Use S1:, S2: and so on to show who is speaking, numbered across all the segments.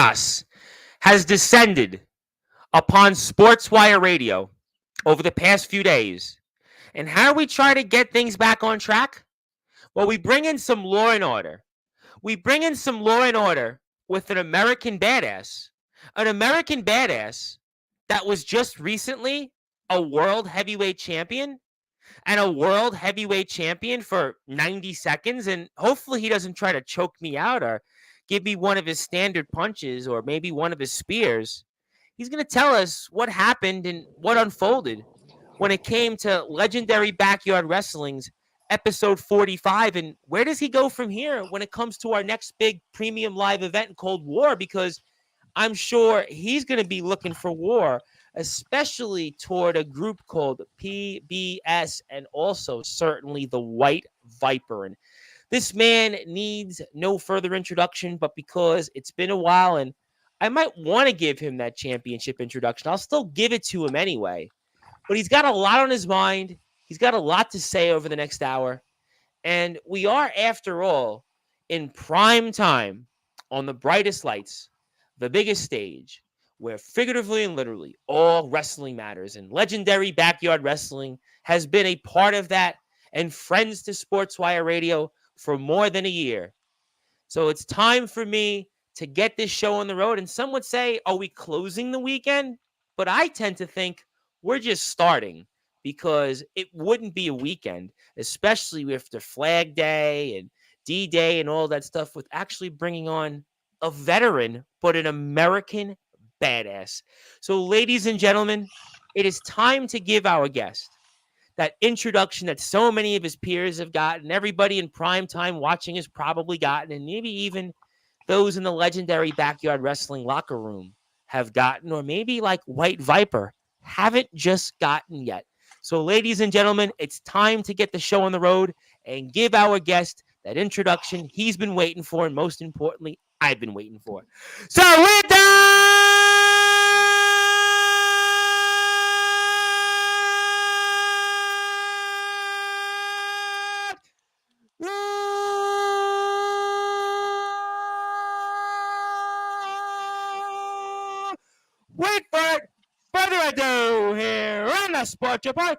S1: chaos has descended upon Sportswire Radio over the past few days. And how do we try to get things back on track? Well, we bring in some law and order. We bring in some law and order with an American badass. An American badass that was just recently a world heavyweight champion and a world heavyweight champion for 90 seconds. And hopefully he doesn't try to choke me out or give me one of his standard punches or maybe one of his spears. He's going to tell us what happened and what unfolded when it came to Legendary Backyard Wrestling's episode 45. And where does he go from here when it comes to our next big premium live event called War? Because I'm sure he's going to be looking for war, especially toward a group called PBS and also certainly the White Viper. And this man needs no further introduction, but because it's been a while and I might want to give him that championship introduction, I'll still give it to him anyway. But he's got a lot on his mind. He's got a lot to say over the next hour. And we are, after all, in prime time on the brightest lights, the biggest stage, where figuratively and literally all wrestling matters. And Legendary Backyard Wrestling has been a part of that and friends to Sportswire Radio for more than a year. So it's time for me to get this show on the road. And some would say, are we closing the weekend? But I tend to think we're just starting, because it wouldn't be a weekend, especially with the Flag Day and D-Day and all that stuff, with actually bringing on a veteran, but an American badass. So, ladies and gentlemen, it is time to give our guest that introduction that so many of his peers have gotten, everybody in prime time watching has probably gotten, and maybe even those in the Legendary Backyard Wrestling locker room have gotten, or maybe like White Viper haven't just gotten yet. So, ladies and gentlemen, it's time to get the show on the road and give our guest that introduction he's been waiting for, and most importantly, I've been waiting for. So, with that, wait for it. Further ado, here on the Sports Report,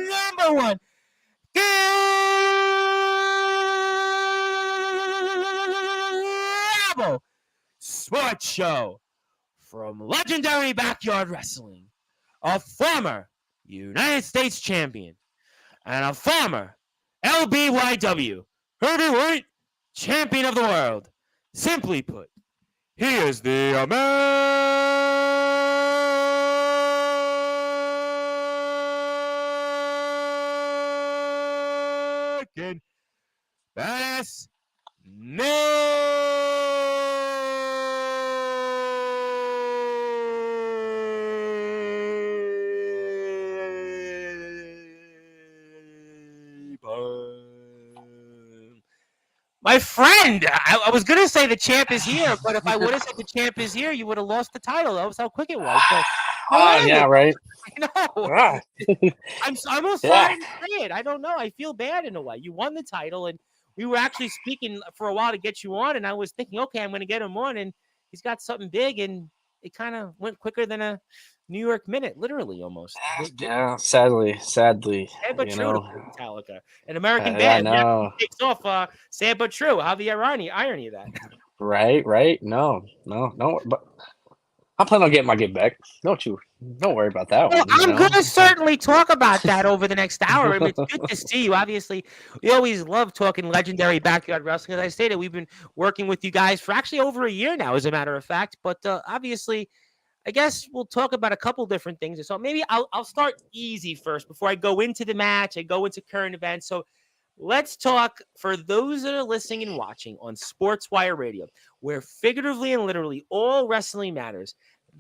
S1: number one Global Sports Show from Legendary Backyard Wrestling, a former United States champion and a former LBYW heavyweight champion of the world. Simply put, he is the American Badass My friend, I was going to say the champ is here, but if I would have said the champ is here, you would have lost the title. That was how quick it was. But,
S2: yeah, right.
S1: I know. I'm almost sorry to say it. I don't know. I feel bad in a way. You won the title, and we were actually speaking for a while to get you on, and I was thinking, okay, I'm going to get him on, and he's got something big, and it kind of went quicker than a New York minute, literally almost.
S2: Yeah, sadly.
S1: Sad but true to Metallica. An American band.
S2: I know.
S1: Takes off sad but true. How the irony of that.
S2: Right. No. But I'm planning on getting my get back. Don't worry about that one.
S1: I'm going to certainly talk about that over the next hour. I mean, it's good to see you. Obviously, we always love talking Legendary Backyard Wrestling. As I stated, we've been working with you guys for actually over a year now, as a matter of fact. But obviously, I guess we'll talk about a couple different things. So maybe I'll start easy first before I go into the match. I go into current events. So let's talk, for those that are listening and watching on Sportswire Radio, where figuratively and literally all wrestling matters.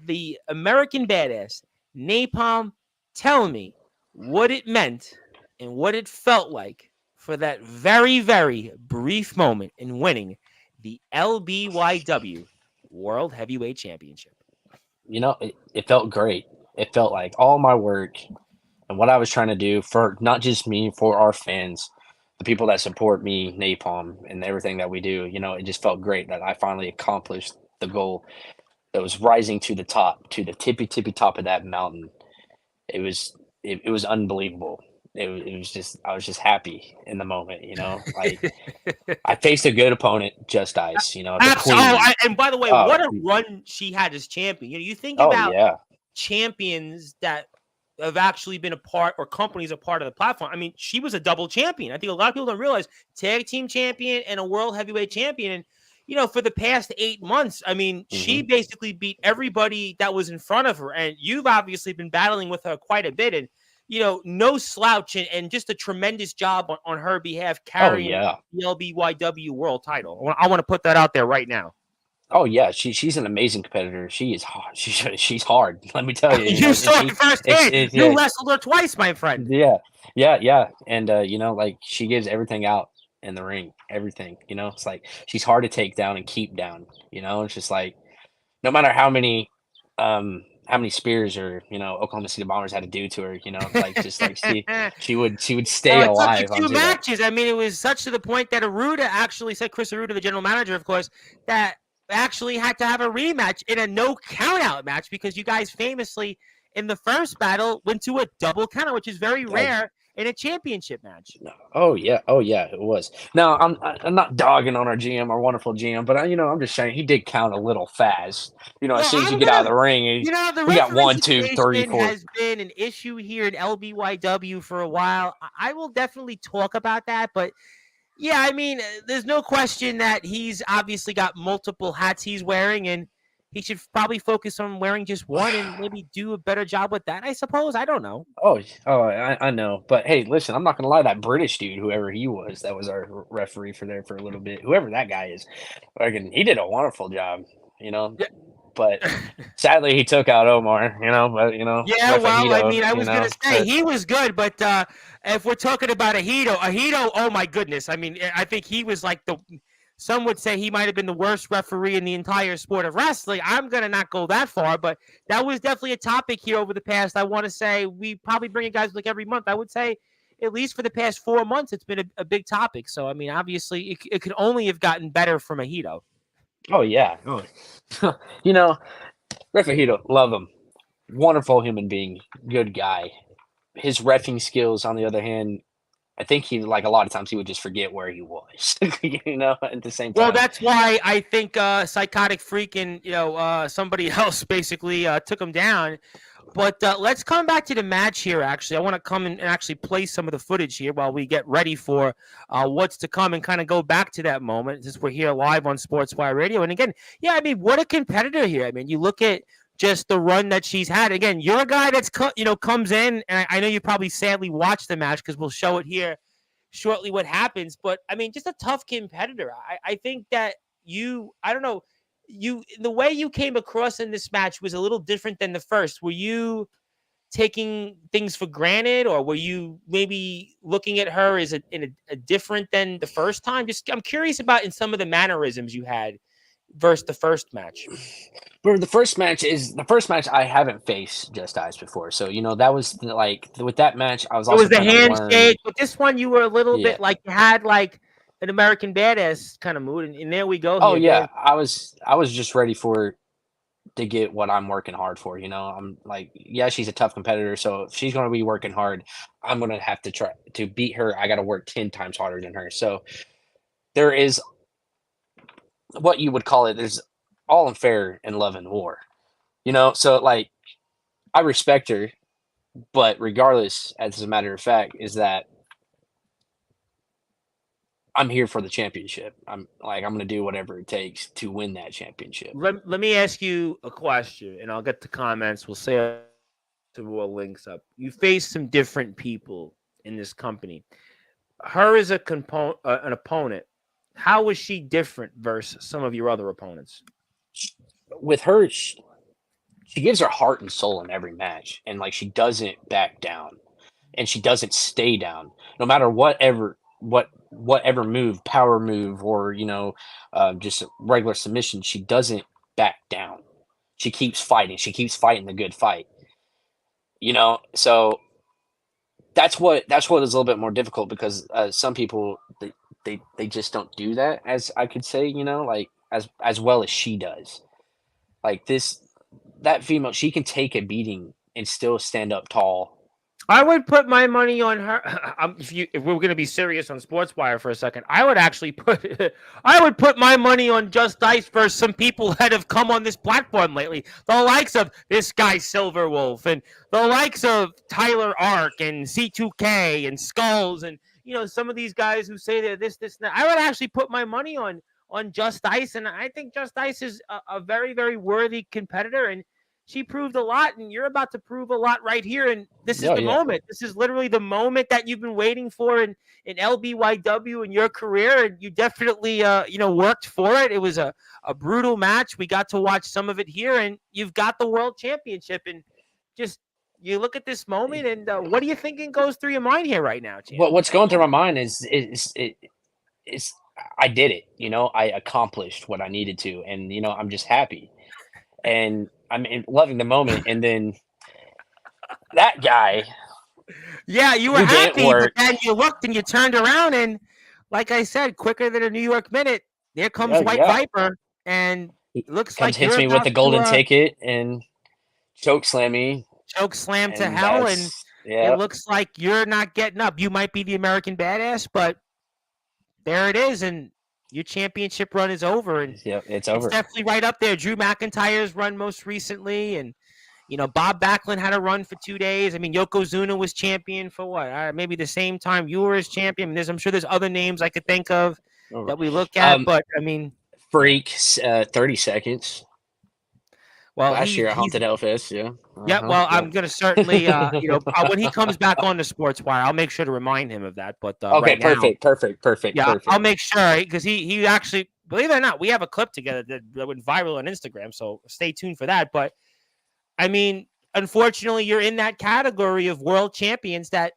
S1: The American Badass, Napalm, tell me what it meant and what it felt like for that very, very brief moment in winning the LBYW World Heavyweight Championship.
S2: It felt great. It felt like all my work and what I was trying to do for not just me, for our fans, the people that support me, Napalm, and everything that we do. It just felt great that I finally accomplished the goal that was rising to the top, to the tippy top of that mountain. It was unbelievable. It was just I was just happy in the moment. Like I faced a good opponent, Just Ice. The queen.
S1: And by the way,
S2: Oh,
S1: what a run she had as champion. You think
S2: oh
S1: about
S2: yeah.
S1: champions that have actually been a part, or companies a part of the platform. I mean, she was a double champion. I think a lot of people don't realize, tag team champion and a world heavyweight champion. And, for the past 8 months, I mean, she basically beat everybody that was in front of her. And you've obviously been battling with her quite a bit. And, no slouch, and just a tremendous job on her behalf
S2: Oh
S1: carrying
S2: yeah.
S1: the LBYW world title. I want to put that out there right now.
S2: Oh yeah, she's an amazing competitor. She is hard. She's hard. Let me tell you.
S1: You
S2: And
S1: saw
S2: she
S1: it firsthand. You
S2: yeah,
S1: wrestled her twice, my friend.
S2: yeah. And like she gives everything out in the ring. Everything. It's like she's hard to take down and keep down. It's just like no matter how many spears or Oklahoma City Bombers had to do to her. Like just like she would stay
S1: Well, it took you
S2: alive
S1: 2
S2: onto that.
S1: matches. I mean, it was such to the point that Aruda actually said, Chris Aruda, the general manager, of course, that actually had to have a rematch in a no countout match because you guys famously in the first battle went to a double countout, which is very rare in a championship match.
S2: Oh yeah, it was. Now I'm not dogging on our GM, our wonderful GM, but I'm just saying he did count a little fast. As
S1: Well,
S2: soon as you
S1: I'm
S2: get out of
S1: gonna,
S2: the ring,
S1: the
S2: we got
S1: referee
S2: 1, 2, 3,
S1: situation
S2: 4.
S1: has been an issue here in LBYW for a while. I will definitely talk about that, but yeah, I mean, there's no question that he's obviously got multiple hats he's wearing, and he should probably focus on wearing just one and maybe do a better job with that, I suppose. I don't know.
S2: I know, but hey, listen, I'm not gonna lie. That British dude, whoever he was, that was our referee for there for a little bit. Whoever that guy is, he did a wonderful job. You know,
S1: Yeah.
S2: but sadly he took out Omar. But
S1: Yeah, well, I
S2: Refahito.
S1: mean, I was going to say
S2: But
S1: he was good, but if we're talking about Ahito, oh my goodness. I mean, I think he was like some would say he might have been the worst referee in the entire sport of wrestling. I'm going to not go that far, but that was definitely a topic here over the past. I want to say we probably bring it guys like every month. I would say at least for the past 4 months, it's been a big topic. So, I mean, obviously it could only have gotten better from Ahito.
S2: oh yeah, Refahito, love him, wonderful human being, good guy. His reffing skills, on the other hand, I think he like a lot of times he would just forget where he was. At the same
S1: Well,
S2: time.
S1: that's why I think Psychotic Freak and somebody else basically took him down. But let's come back to the match here. Actually, I want to come and actually play some of the footage here while we get ready for what's to come and kind of go back to that moment since we're here live on Sportswire Radio. And again, yeah, I mean, what a competitor here. I mean, you look at just the run that she's had. Again, you're a guy that's comes in, and I know you probably sadly watched the match because we'll show it here shortly what happens. But I mean, just a tough competitor. I think that I don't know, the way you came across in this match was a little different than the first. Were you taking things for granted, or were you maybe looking at her as a different than the first time? Just I'm curious about in some of the mannerisms you had versus the first match.
S2: But the first match I haven't faced Just Eyes before, so that was like with that match I was
S1: It was
S2: also
S1: the
S2: trying to learn.
S1: handshake, but this one you were a little
S2: Yeah.
S1: bit like you had like an American Badass kind of mood, and there we go.
S2: Oh
S1: Here,
S2: yeah, I was just ready to get what I'm working hard for. I'm like, yeah, she's a tough competitor, so if she's going to be working hard, I'm going to have to try to beat her. I got to work 10 times harder than her. So there is what you would call it. There's all in fair in love and war. So like I respect her, but regardless, as a matter of fact, is that I'm here for the championship. I'm going to do whatever it takes to win that championship.
S1: let me ask you a question, and I'll get the comments. We'll say to roll links up. You face some different people in this company. Her as an opponent. How was she different versus some of your other opponents?
S2: With her, she gives her heart and soul in every match, and like she doesn't back down, and she doesn't stay down, no matter whatever move, power move, or just regular submission. She doesn't back down. She keeps fighting. She keeps fighting the good fight. So that's what is a little bit more difficult because some people they just don't do that, as I could say, like as well as she does. Like that female, she can take a beating and still stand up tall.
S1: I would put my money on her. If we were going to be serious on Sportswire for a second, I would actually I would put my money on Just Ice versus some people that have come on this platform lately. The likes of this guy Silverwolf and the likes of Tyler Ark and C2K and Skulls and some of these guys who say they're this, and that. I would actually put my money on Just Ice, and I think Just Ice is a very, very worthy competitor, and she proved a lot, and you're about to prove a lot right here. And this is
S2: Oh
S1: the
S2: yeah,
S1: moment. This is literally the moment that you've been waiting for in LBYW in your career, and you definitely worked for it. It was a brutal match. We got to watch some of it here, and you've got the world championship. And just you look at this moment, and what do you thinking goes through your mind here right now, champ?
S2: what's going through my mind is I did it. I accomplished what I needed to, and I'm just happy, and I'm loving the moment. And then that guy
S1: Yeah, you were
S2: who didn't
S1: happy, but
S2: work.
S1: then you looked and you turned around, and like I said, quicker than a New York minute, there comes
S2: Yeah,
S1: White
S2: yeah.
S1: Viper, and
S2: He
S1: it looks
S2: comes,
S1: like you're
S2: hits me with
S1: about
S2: the
S1: to
S2: golden ticket and choke slam me,
S1: choke slam to
S2: and
S1: hell, and
S2: that's
S1: it
S2: yeah,
S1: looks like you're not getting up. You might be the American badass, but there it is, and your championship run is over, and
S2: yeah, it's
S1: it's
S2: over.
S1: definitely right up there. Drew McIntyre's run most recently, and Bob Backlund had a run for 2 days. I mean, Yokozuna was champion for what? Maybe the same time you were as champion. I mean, I'm sure there's other names I could think of
S2: Over.
S1: that we look at, but I mean,
S2: Freak, 30 seconds
S1: well,
S2: last year at
S1: he's
S2: Haunted Hellfest. Yeah.
S1: yeah. Well,
S2: Yeah.
S1: I'm gonna certainly, when he comes back on the Sportswire, I'll make sure to remind him of that. But
S2: Okay.
S1: right now,
S2: Perfect.
S1: yeah, I'll make sure because he actually, believe it or not, we have a clip together that went viral on Instagram. So stay tuned for that. But I mean, unfortunately, you're in that category of world champions that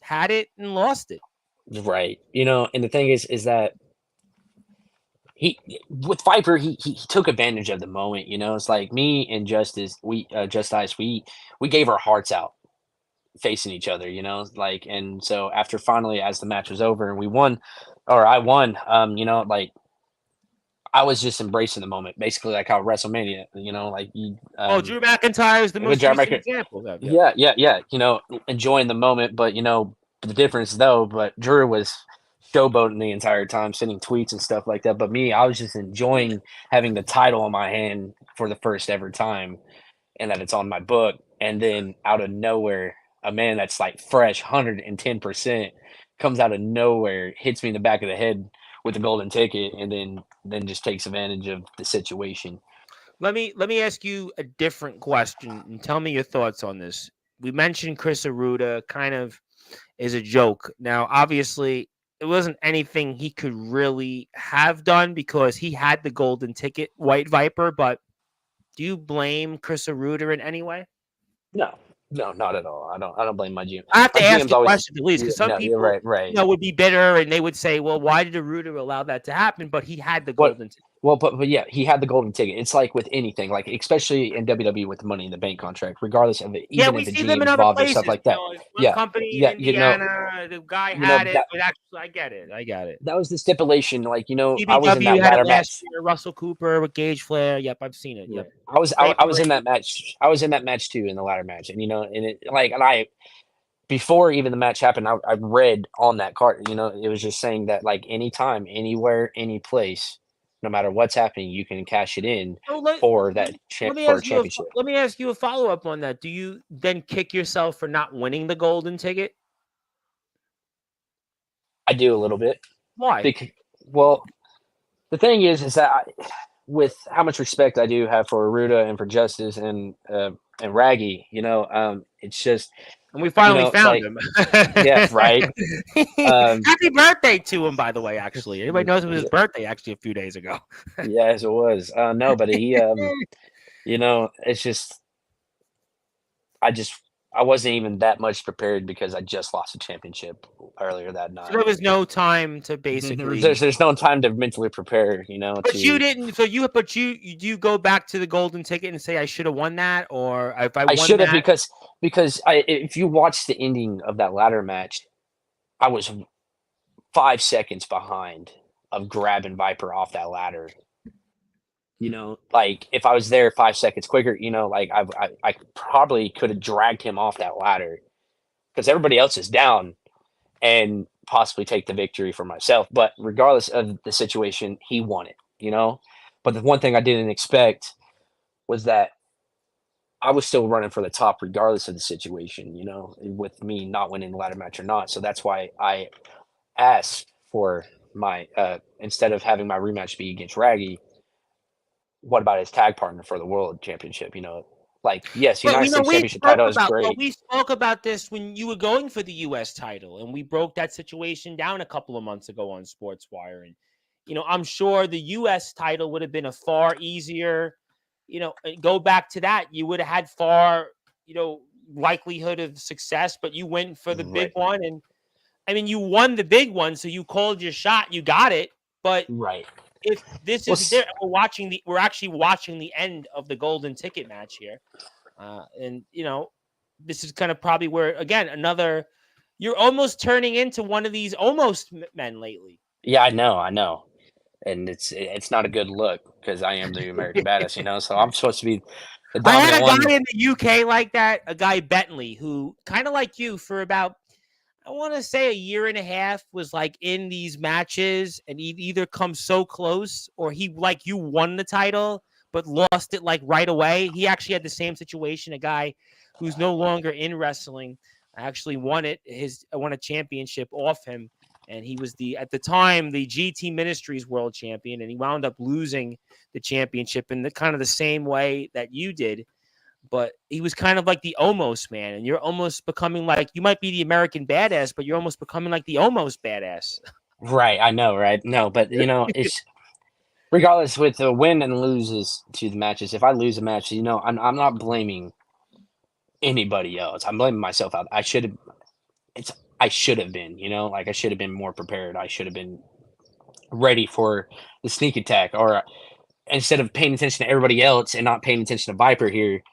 S1: had it and lost it.
S2: Right. And the thing is that he with Viper, he took advantage of the moment. It's like me and Just Ice, we gave our hearts out facing each other. Like, and so after finally, as the match was over and we won, or I won, like I was just embracing the moment, basically like how WrestleMania, like you,
S1: Drew McIntyre is the
S2: with
S1: most
S2: John
S1: recent
S2: Michael,
S1: example of that. Yeah.
S2: yeah, enjoying the moment, but the difference though, but Drew was showboating the entire time, sending tweets and stuff like that. But me, I was just enjoying having the title in my hand for the first ever time, and that it's on my book. And then out of nowhere, a man that's like fresh, 110% comes out of nowhere, hits me in the back of the head with the golden ticket, and then just takes advantage of the situation.
S1: Let me ask you a different question and tell me your thoughts on this. We mentioned Chris Aruda kind of is a joke. Now, obviously, it wasn't anything he could really have done because he had the golden ticket, White Viper. But do you blame Chris Aruda in any way?
S2: No, no, not at all. I don't blame my GM.
S1: I have
S2: My
S1: to ask
S2: GM's
S1: the
S2: always
S1: question at least because some
S2: no, you're
S1: people,
S2: right.
S1: would be bitter and they would say, "Well, why did Aruda allow that to happen?" But he had the
S2: What
S1: golden ticket.
S2: well, but yeah, he had the golden ticket. It's like with anything, like especially in WWE with the Money in the Bank contract, regardless of it,
S1: Yeah,
S2: even
S1: we
S2: if the
S1: see them in
S2: GM's
S1: other
S2: involved or stuff
S1: places.
S2: like that.
S1: One
S2: Yeah,
S1: company in
S2: yeah,
S1: Indiana, the guy had it,
S2: that
S1: but actually, I get it. I get it.
S2: that was the stipulation. Like I was in
S1: PBW
S2: that
S1: had it
S2: ladder
S1: last
S2: match.
S1: year. Russell Cooper with Gage Flair. Yep, I've seen it.
S2: Yeah.
S1: Yep.
S2: I was in that match. I was in that match too, in the ladder match, and and it like and I before even the match happened, I read on that card. It was just saying that like anytime, anywhere, any place, no matter what's happening, you can cash it in
S1: So
S2: for that for a championship.
S1: let me ask you a follow up on that. Do you then kick yourself for not winning the golden ticket?
S2: I do a little bit.
S1: Why?
S2: Well, the thing is that with how much respect I do have for Aruda and for Justice and Raggy, it's just
S1: And we finally
S2: it's
S1: found
S2: like
S1: him.
S2: yeah, right.
S1: Happy birthday to him, by the way. Actually, anybody knows it was his birthday actually a few days ago.
S2: Yes, it was. No, but he, it's just I just I wasn't even that much prepared because I just lost a championship earlier that
S1: So there
S2: night.
S1: was no time to basically.
S2: There's no time to mentally prepare,
S1: But you
S2: to
S1: didn't. So you do you go back to the golden ticket and say I should have won that, or if I
S2: I
S1: won
S2: should have
S1: that.
S2: because if you watch the ending of that ladder match, I was 5 seconds behind of grabbing Viper off that ladder. Like if I was there 5 seconds quicker, like I probably could have dragged him off that ladder because everybody else is down and possibly take the victory for myself. But regardless of the situation, he won it. But the one thing I didn't expect was that I was still running for the top regardless of the situation, with me not winning the ladder match or not. So that's why I asked for my instead of having my rematch be against Raggy, what about his tag partner for the world championship? Like yes,
S1: But
S2: United States championship title is great.
S1: we spoke about this when you were going for the U.S. title, and we broke that situation down a couple of months ago on Sportswire. And I'm sure the U.S. title would have been a far easier. Go back to that, you would have had far likelihood of success, but you went for the big
S2: Right.
S1: one, and I mean you won the big one, so you called your shot, you got it. But
S2: Right.
S1: if this
S2: Well,
S1: is there, we're actually watching the end of the golden ticket match here. And this is kind of probably where again you're almost turning into one of these almost men lately.
S2: yeah, I know, and it's not a good look because I am the American Badass. So I'm supposed to be the
S1: I had
S2: dominant
S1: a
S2: one.
S1: guy in the UK like that, a guy Bentley, who kind of like you for about I want to say a year and a half was like in these matches, and he'd either come so close or he like you won the title but lost it like right away. He actually had the same situation. A guy who's no longer in wrestling actually won it. Won a championship off him, and he was at the time the GT Ministries world champion, and he wound up losing the championship in the kind of the same way that you did. But he was kind of like the almost man, and you're almost becoming like you might be the American badass, but you're almost becoming like the almost badass.
S2: Right, I know, right? No, but it's regardless with the win and loses to the matches. If I lose a match, I'm not blaming anybody else. I'm blaming myself out. It's I should have been, like I should have been more prepared. I should have been ready for the sneak attack, or instead of paying attention to everybody else and not paying attention to Viper here,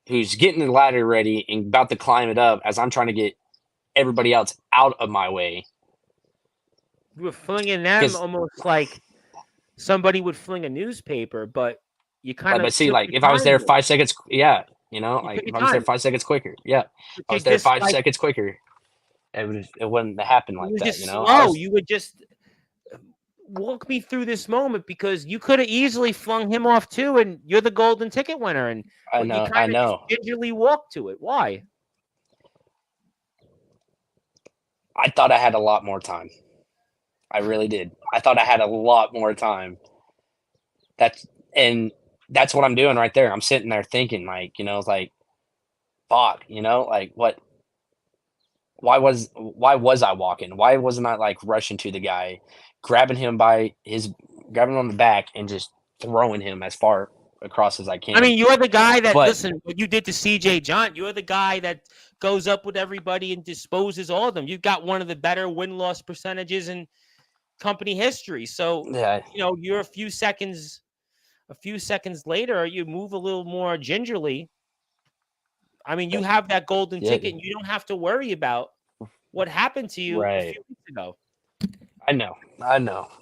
S2: who's getting the ladder ready and about to climb it up as I'm trying to get everybody else out of my way.
S1: You were flinging them almost like somebody would fling a newspaper, but you kind
S2: But
S1: of
S2: see,
S1: took
S2: like
S1: your
S2: if I was
S1: time
S2: there
S1: with it.
S2: 5 seconds, yeah,
S1: You
S2: like
S1: took
S2: if
S1: your
S2: I was there
S1: time.
S2: 5 seconds quicker, yeah, if I
S1: You
S2: was there
S1: just
S2: 5 seconds quicker, it wouldn't have happened
S1: you
S2: like
S1: were
S2: that.
S1: just
S2: I
S1: slow.
S2: was
S1: You would just walk me through this moment because you could have easily flung him off too, and you're the golden ticket winner. And
S2: I
S1: but you
S2: know,
S1: kind
S2: I
S1: of just
S2: know.
S1: gingerly walked to it. Why?
S2: I thought I had a lot more time. I really did. I thought I had a lot more time. That's and that's what I'm doing right there. I'm sitting there thinking, like, it's like, fuck, like what? Why was I walking? Why wasn't I like rushing to the guy, grabbing him grabbing him on the back and just throwing him as far across as I
S1: I
S2: can?
S1: mean, you're the guy that
S2: But
S1: listen. What you did to CJ John, you're the guy that goes up with everybody and disposes all of them. You've got one of the better win loss percentages in company history. So
S2: yeah,
S1: you're a few seconds later, you move a little more gingerly. I mean, you have that golden
S2: yeah,
S1: ticket, and you don't have to worry about what happened to you a
S2: right.
S1: few weeks ago.
S2: I know,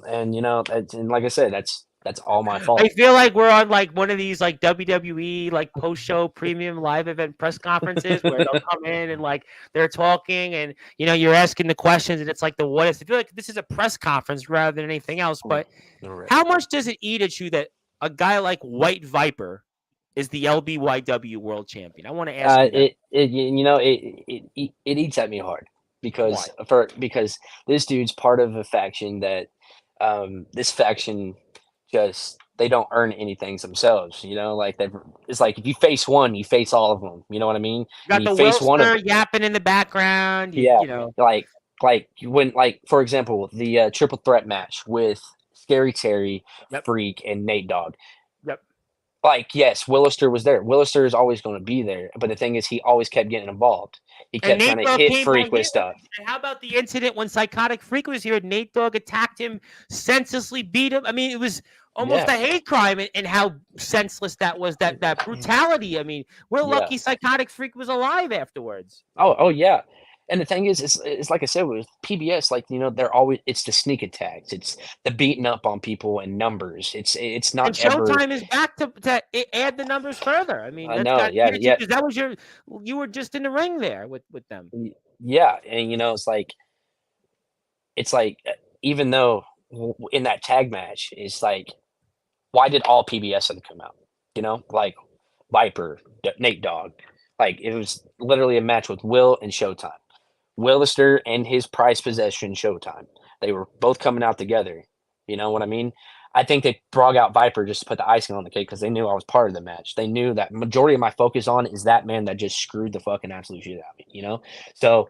S2: and and like I said, that's all my
S1: I
S2: fault.
S1: feel like we're on like one of these like WWE like post show premium live event press conferences where they'll come in and like they're talking and you're asking the questions and it's like the what ifs. I feel like this is a press conference rather than anything else. But
S2: Right.
S1: how much does it eat at you that a guy like White Viper is the LBYW world champion? I want to ask you that.
S2: It eats at me hard
S1: Why?
S2: because this dude's part of a faction that this faction just they don't earn anything themselves. Like it's like if you face one, you face all of them. You know what I mean?
S1: You
S2: And
S1: got
S2: you
S1: the
S2: face one of
S1: Wilster yapping in the background. You,
S2: yeah,
S1: you know,
S2: like when like for example the triple threat match with Scary Terry,
S1: yep,
S2: Freak, and Nate Dogg.
S1: yep.
S2: Like, yes, Willister was there. Willister is always going to be there, but the thing is, he always kept getting involved. He
S1: And
S2: kept trying
S1: Nate
S2: to
S1: Dogg
S2: hit
S1: came on
S2: Freak with
S1: here.
S2: stuff.
S1: And how about the incident when Psychotic Freak was here? Nate Dogg attacked him, senselessly beat him. I mean, it was almost
S2: Yeah,
S1: a hate crime, and how senseless that was. That brutality. I mean, we're
S2: yeah.
S1: lucky Psychotic Freak was alive afterwards.
S2: Oh yeah. And the thing is, it's like I said with PBS, like they're always it's the sneak attacks, it's the beating up on people and numbers. It's
S1: And
S2: not ever.
S1: Showtime is back to add the numbers further. I mean,
S2: I
S1: that's
S2: know,
S1: got
S2: yeah, yeah,
S1: because that was you were just in the ring there with them.
S2: yeah, and it's like even though in that tag match, it's like why did all PBS of them come out? Like Viper, Nate Dogg, like it was literally a match with Will and Showtime. Willister and his prized possession, Showtime. They were both coming out together. You know what I mean? I think they brought out Viper just to put the icing on the cake because they knew I was part of the match. They knew that majority of my focus on is that man that just screwed the fucking absolute shit out of me. So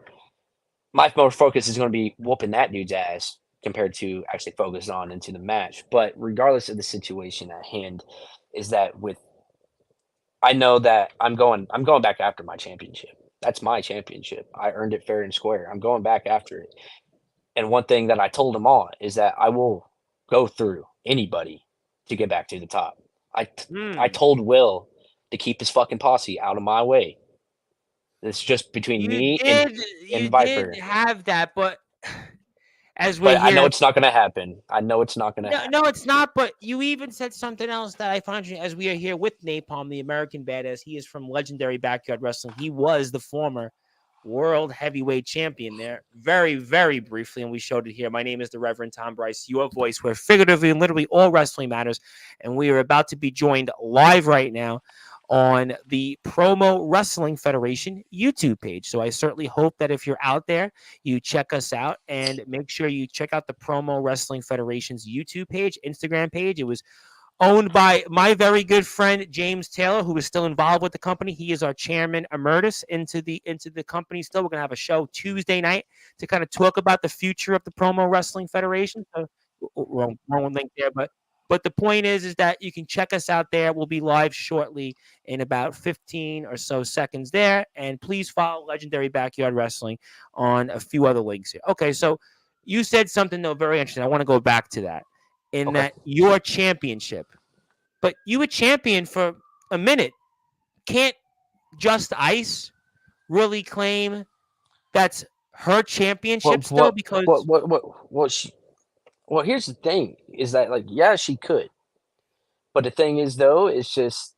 S2: my more focus is going to be whooping that dude's ass compared to actually focus on into the match. But regardless of the situation at hand, is that with I know that I'm going back after my championship. That's my championship. I earned it fair and square. I'm going back after it. And one thing that I told them all is that I will go through anybody to get back to the top. I
S1: Hmm.
S2: told Will to keep his fucking posse out of my way. It's just between
S1: You
S2: me
S1: did
S2: and
S1: you did
S2: Viper.
S1: have that, but as we're
S2: But I know
S1: here,
S2: it's not gonna happen. I know it's not gonna
S1: no,
S2: happen.
S1: it's not. But you even said something else that I find as we are here with Napalm, the American Badass. He is from legendary Backyard Wrestling. He was the former world heavyweight champion there, very, very briefly, and we showed it here. My name is the Reverend Tom Bryce, your voice, where figuratively and literally all wrestling matters. And we are about to be joined live right now on the Promo Wrestling Federation YouTube page. So I certainly hope that if you're out there, you check us out and make sure you check out the Promo Wrestling Federation's YouTube page, Instagram page. It was owned by my very good friend James Taylor, who is still involved with the company. He is our chairman emeritus into the company. Still, we're gonna have a show Tuesday night to kind of talk about the future of the Promo Wrestling Federation. So, wrong link there, but the point is that you can check us out there. We'll be live shortly in about 15 or so seconds there, and please follow Legendary Backyard Wrestling on a few other links here. Okay, so you said something though very interesting. I want to go back to that in
S2: Okay.
S1: that your championship, but you were champion for a minute. Can't Just Ice really claim that's her championship
S2: What
S1: still?
S2: what what
S1: Because
S2: what what what she well, here's the thing is that like yeah, she could. But the thing is though, it's just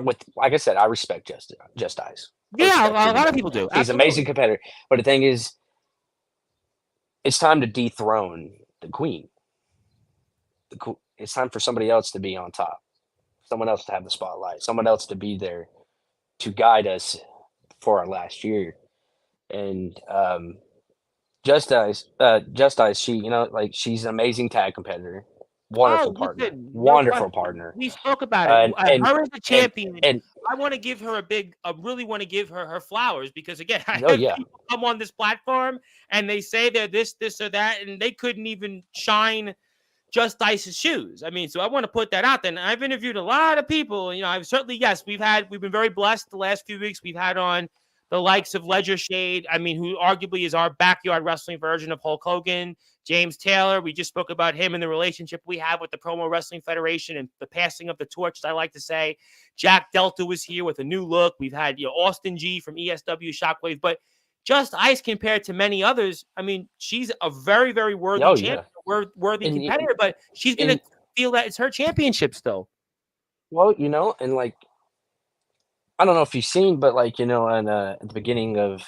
S2: with like I said, I respect Just Eyes. I
S1: yeah,
S2: respect her
S1: a
S2: to
S1: lot of
S2: death.
S1: people do.
S2: She's an amazing
S1: Absolutely.
S2: competitor. But the thing is, it's time to dethrone the queen. It's time for somebody else to be on top. Someone else to have the spotlight. Someone else to be there to guide us for our last year. And Just Eyes, she like she's an amazing tag competitor,
S1: Oh, listen, no
S2: wonderful
S1: question.
S2: partner,
S1: We spoke about it.
S2: and and
S1: Her as the
S2: and
S1: champion,
S2: and
S1: I want to give her I really want to give her her flowers because again, I
S2: oh
S1: have
S2: yeah,
S1: people come on this platform and they say they're this, or that, and they couldn't even shine Just Ice's shoes. I mean, so I want to put that out there. And I've interviewed a lot of people. I've certainly, yes, we've been very blessed the last few weeks. We've had on the likes of Ledger Shade, I mean, who arguably is our backyard wrestling version of Hulk Hogan, James Taylor. We just spoke about him and the relationship we have with the Promo Wrestling Federation and the passing of the torch, as I like to say. Jack Delta was here with a new look. We've had Austin G from ESW Shockwave, but Just Ice compared to many others, I mean, she's a very, very worthy
S2: oh
S1: champion,
S2: yeah,
S1: worthy
S2: and
S1: competitor, but she's going
S2: and
S1: to feel that it's her championship still.
S2: well, and like I don't know if you've seen, but like in, at the beginning of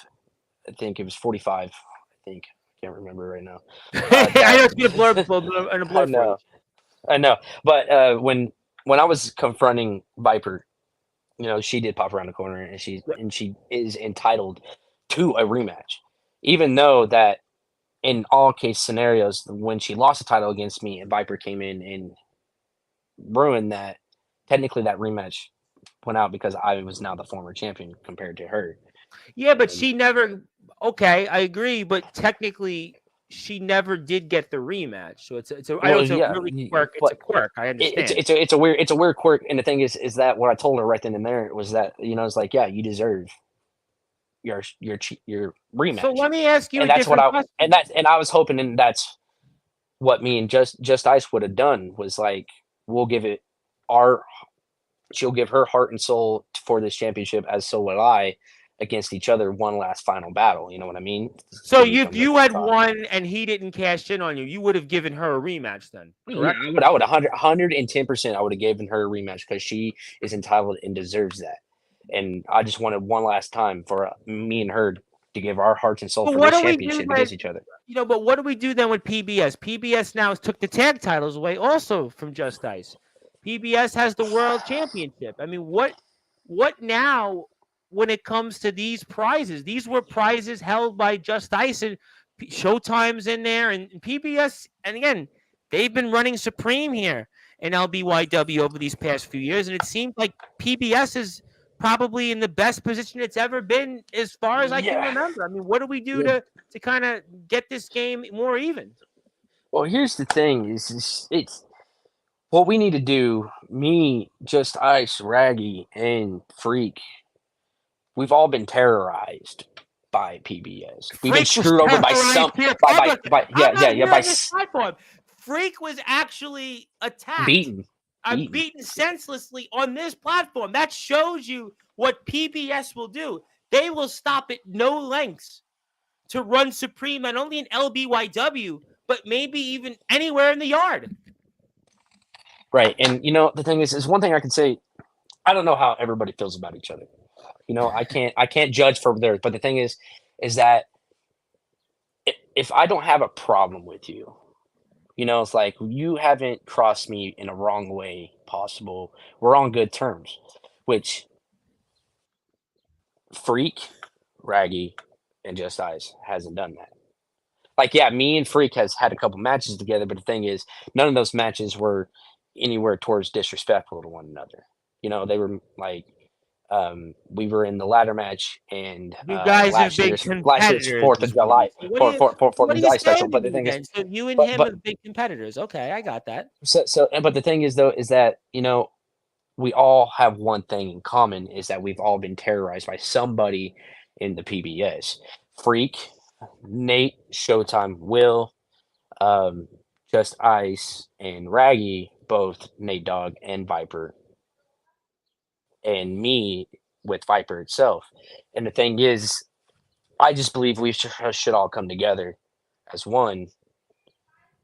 S2: I think it was 45. I think I can't remember right now.
S1: I
S2: That
S1: know it's been a
S2: I
S1: blur for you.
S2: know, I know, but when I was confronting Viper, she did pop around the corner, and she is entitled to a rematch, even though that in all case scenarios, when she lost the title against me and Viper came in and ruined that, technically that rematch went out because I was now the former champion compared to her.
S1: Yeah, but
S2: And
S1: she never. Okay, I agree, but technically, she never did get the rematch. So I know
S2: Well,
S1: it's a
S2: yeah,
S1: really quirk. It's a
S2: but
S1: quirk. I understand.
S2: it's a weird quirk. And the thing is that what I told her right then and there was that it's like, yeah, you deserve your
S1: So
S2: rematch,
S1: let me ask you a
S2: and that's what
S1: different question.
S2: I was hoping, and that's what me and Just Ice would have done was like we'll give it our she'll give her heart and soul for this championship, as so will I, against each other, one last final battle. You know what I mean?
S1: So
S2: To
S1: if
S2: become the
S1: you had
S2: top.
S1: won and he didn't cash in on you, you would have given her a rematch then,
S2: Yeah,
S1: correct?
S2: I would 110%. I would have given her a rematch because she is entitled and deserves that. And I just wanted one last time for me and her to give our hearts and soul
S1: But
S2: for
S1: what
S2: this
S1: do we do
S2: championship
S1: then?
S2: against each other.
S1: But what do we do then with PBS? PBS now took the tag titles away also from Just Ice. PBS has the world championship. I mean, what now when it comes to these prizes? These were prizes held by Just Ice and Showtime's in there and PBS. And again, they've been running supreme here in LBYW over these past few years, and it seems like PBS is probably in the best position it's ever been as far as I can
S2: Yeah.
S1: remember. I mean, what do we do
S2: Yeah.
S1: to kind of get this game more even?
S2: Well, here's the thing: is it's what we need to do. Me, Just Ice, Raggy, and Freak. We've all been terrorized by PBS. We've been
S1: Freak was
S2: screwed over by
S1: terrorized here publicly.
S2: by
S1: I'm
S2: yeah,
S1: not
S2: yeah,
S1: here on this platform. Freak was actually attacked.
S2: beaten,
S1: I'm
S2: beaten.
S1: beaten senselessly on this platform. That shows you what PBS will do. They will stop at no lengths to run supreme, not only in LBYW, but maybe even anywhere in the yard.
S2: Right. And the thing is one thing I can say, I don't know how everybody feels about each other. I can't judge for theirs. But the thing is that if I don't have a problem with you, it's like you haven't crossed me in a wrong way possible. We're on good terms, which Freak, Raggy, and Just Ice hasn't done that. Like, yeah, me and Freak has had a couple matches together, but the thing is, none of those matches were anywhere towards disrespectful to one another. They were like, we were in the ladder match and
S1: You guys have
S2: last
S1: been
S2: year's
S1: competitors,
S2: Fourth of
S1: is what you
S2: July
S1: say. What
S2: Fourth
S1: are
S2: of
S1: you
S2: July special.
S1: saying to
S2: But the
S1: me
S2: thing is,
S1: then? So you and
S2: but
S1: him
S2: but
S1: have been competitors. Okay, I got that.
S2: but the thing is though is that we all have one thing in common is that we've all been terrorized by somebody in the PBS. Freak, Nate, Showtime, Will, um, Just Ice, and Raggy, both Nate Dogg and Viper, and me with Viper itself. And the thing is, I just believe we should all come together as one,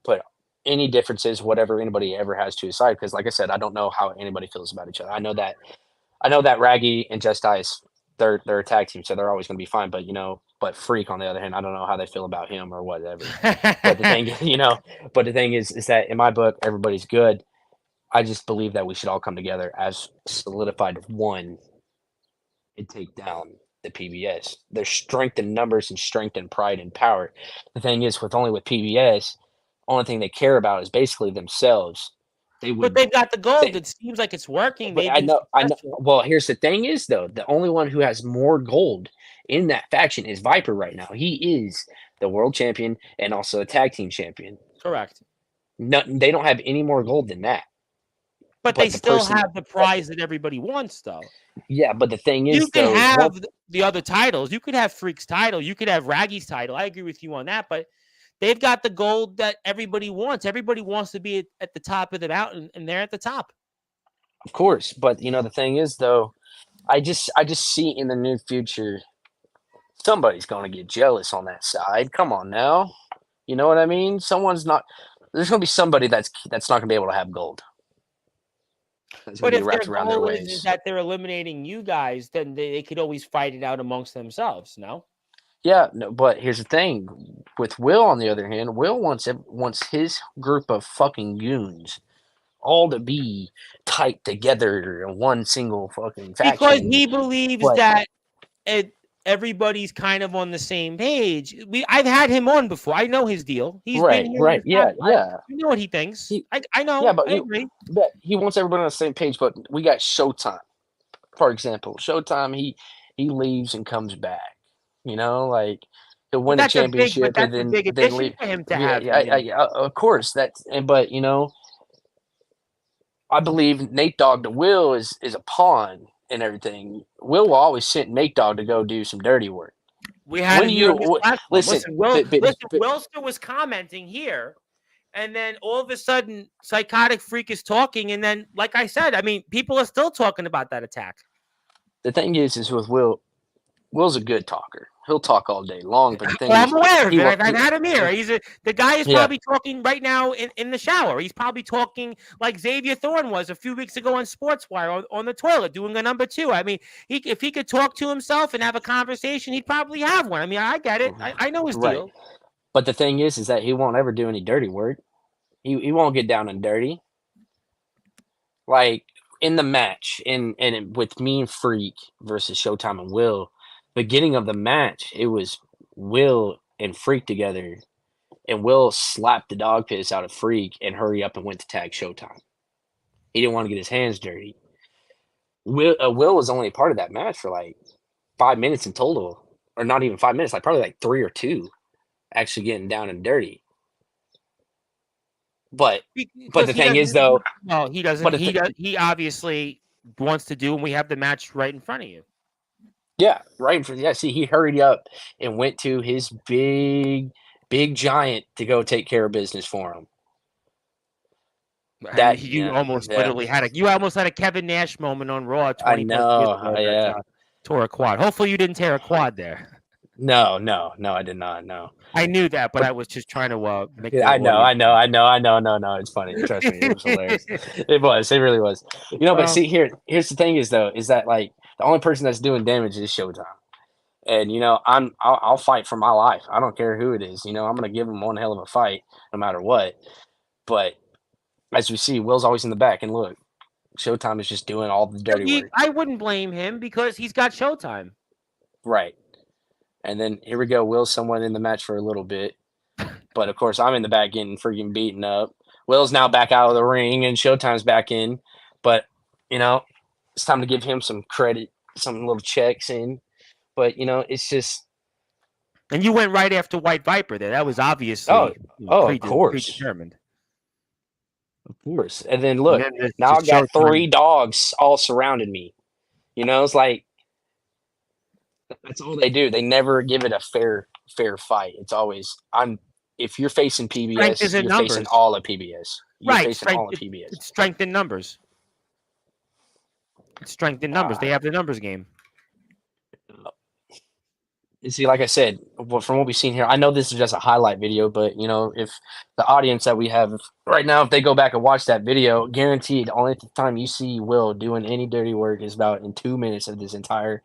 S2: put any differences, whatever anybody ever has to aside. Because, like I said, I don't know how anybody feels about each other. I know that Raggy and Just Ice, they're a tag team, so they're always going to be fine. But Freak on the other hand, I don't know how they feel about him or whatever. But the thing, but the thing is that in my book, everybody's good. I just believe that we should all come together as solidified one and take down the PBS. There's strength in numbers and strength in pride and power. The thing is, with PBS, only thing they care about is basically themselves. They
S1: But
S2: would
S1: they've got the gold.
S2: they,
S1: It seems like it's working.
S2: but
S1: They've
S2: I
S1: been
S2: know, I know.
S1: successful.
S2: Well, here's the thing: is though the only one who has more gold in that faction is Viper right now. He is the world champion and also a tag team champion.
S1: Correct.
S2: No, they don't have any more gold than that.
S1: But they
S2: But the
S1: still
S2: person,
S1: have the prize that everybody wants, though.
S2: yeah. But the thing
S1: You
S2: is,
S1: could
S2: though, is one.
S1: have the other titles. You could have Freak's title. You could have Raggy's title. I agree with you on that. But they've got the gold that everybody wants. Everybody wants to be at the top of the mountain, and they're at the top.
S2: Of course, but the thing is, though, I just see in the near future somebody's going to get jealous on that side. Come on now, you know what I mean? Someone's not. There's going to be somebody that's not going to be able to have gold. That's going
S1: But
S2: to be
S1: if their
S2: wrapped around their
S1: goal is
S2: waist.
S1: that they're eliminating you guys, then they could always fight it out amongst themselves. No.
S2: Yeah, no, but here's the thing: with Will, on the other hand, Will wants his group of fucking goons all to be tight together in one single fucking
S1: Because
S2: faction.
S1: he believes
S2: But
S1: that everybody's kind of on the same page. I've had him on before. I know his deal. He's been
S2: right,
S1: here in
S2: right,
S1: this
S2: yeah,
S1: platform. I
S2: yeah.
S1: know what he thinks.
S2: He,
S1: I
S2: yeah,
S1: know.
S2: but
S1: I agree.
S2: he wants everybody on the same page. But we got Showtime, for example. Showtime, he leaves and comes back. Like to win a championship
S1: that's
S2: and
S1: a big
S2: then
S1: addition
S2: leave.
S1: for him to
S2: Yeah,
S1: have
S2: yeah,
S1: him.
S2: of course but I believe Nate Dogg to Will is a pawn and everything. Will always send Nate Dogg to go do some dirty work.
S1: We had
S2: When
S1: it
S2: do
S1: here on this
S2: you
S1: platform.
S2: listen?
S1: Listen,
S2: But
S1: Wilster was commenting here, and then all of a sudden, Psychotic Freak is talking, and then, like I said, I mean, people are still talking about that attack.
S2: the thing is with Will. Will's a good talker. He'll talk all day long. But the thing
S1: Well, I'm
S2: is,
S1: aware of
S2: he
S1: it.
S2: won't.
S1: I've had him here. The guy is
S2: Yeah.
S1: probably talking right now in the shower. He's probably talking like Xavier Thorne was a few weeks ago on Sportswire on the toilet doing a number 2. I mean, if he could talk to himself and have a conversation, he'd probably have one. I mean, I get it. I know his
S2: Right.
S1: deal.
S2: But the thing is that he won't ever do any dirty work. He won't get down and dirty. Like in the match, with me and Freak versus Showtime and Will, beginning of the match, it was Will and Freak together, and Will slapped the dog piss out of Freak and hurry up and went to tag Showtime. He didn't want to get his hands dirty. Will was only a part of that match for like 5 minutes in total, or not even 5 minutes, like probably like 3 or 2, actually getting down and dirty. But the thing is, though,
S1: no, he doesn't. He obviously wants to do, and we have the match right in front of you.
S2: Yeah, right. See, he hurried up and went to his big giant to go take care of business for him.
S1: That you almost literally had a Kevin Nash moment on Raw 20 years ago.
S2: Yeah.
S1: Tore a quad. Hopefully, you didn't tear a quad there.
S2: No, I did not. No,
S1: I knew that, but I was just trying to make.
S2: I know. No, it's funny. Trust me, it was hilarious. It really was. But see, here's the thing is that like the only person that's doing damage is Showtime, and I'll fight for my life. I don't care who it is. I'm gonna give him one hell of a fight no matter what. But as we see, Will's always in the back, and look, Showtime is just doing all the dirty work.
S1: I wouldn't blame him because he's got Showtime.
S2: Right. And then here we go. Will's somewhat in the match for a little bit. But, of course, I'm in the back getting freaking beaten up. Will's now back out of the ring, and Showtime's back in. But, it's time to give him some credit, some little checks in. But, it's just.
S1: And you went right after White Viper there. That was obviously
S2: of course.
S1: Predetermined.
S2: Of course. And then, look, now I've got 3 dogs all surrounding me. It's like. That's all they do. They never give it a fair fight. It's always if you're facing PBS, you're facing all of PBS. You're facing all of PBS.
S1: It's strength in numbers. It's strength in numbers. They have the numbers game.
S2: You see, like I said, from what we've seen here, I know this is just a highlight video, but if the audience that we have right now, if they go back and watch that video, guaranteed, the only time you see Will doing any dirty work is about in 2 minutes of this entire.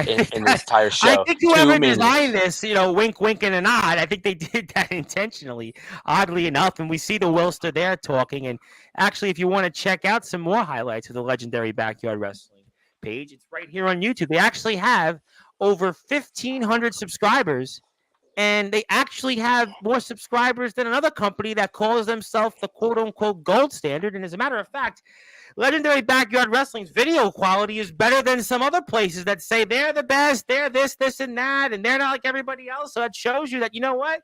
S2: In this entire show.
S1: I think whoever designed this, wink, wink, and a nod, I think they did that intentionally, oddly enough. And we see the Wilster there talking. And actually, if you want to check out some more highlights of the legendary Backyard Wrestling page, it's right here on YouTube. They actually have over 1,500 subscribers. And they actually have more subscribers than another company that calls themselves the quote-unquote gold standard. And as a matter of fact, Legendary Backyard Wrestling's video quality is better than some other places that say they're the best, they're this, and that, and they're not like everybody else. So that shows you that, you know what?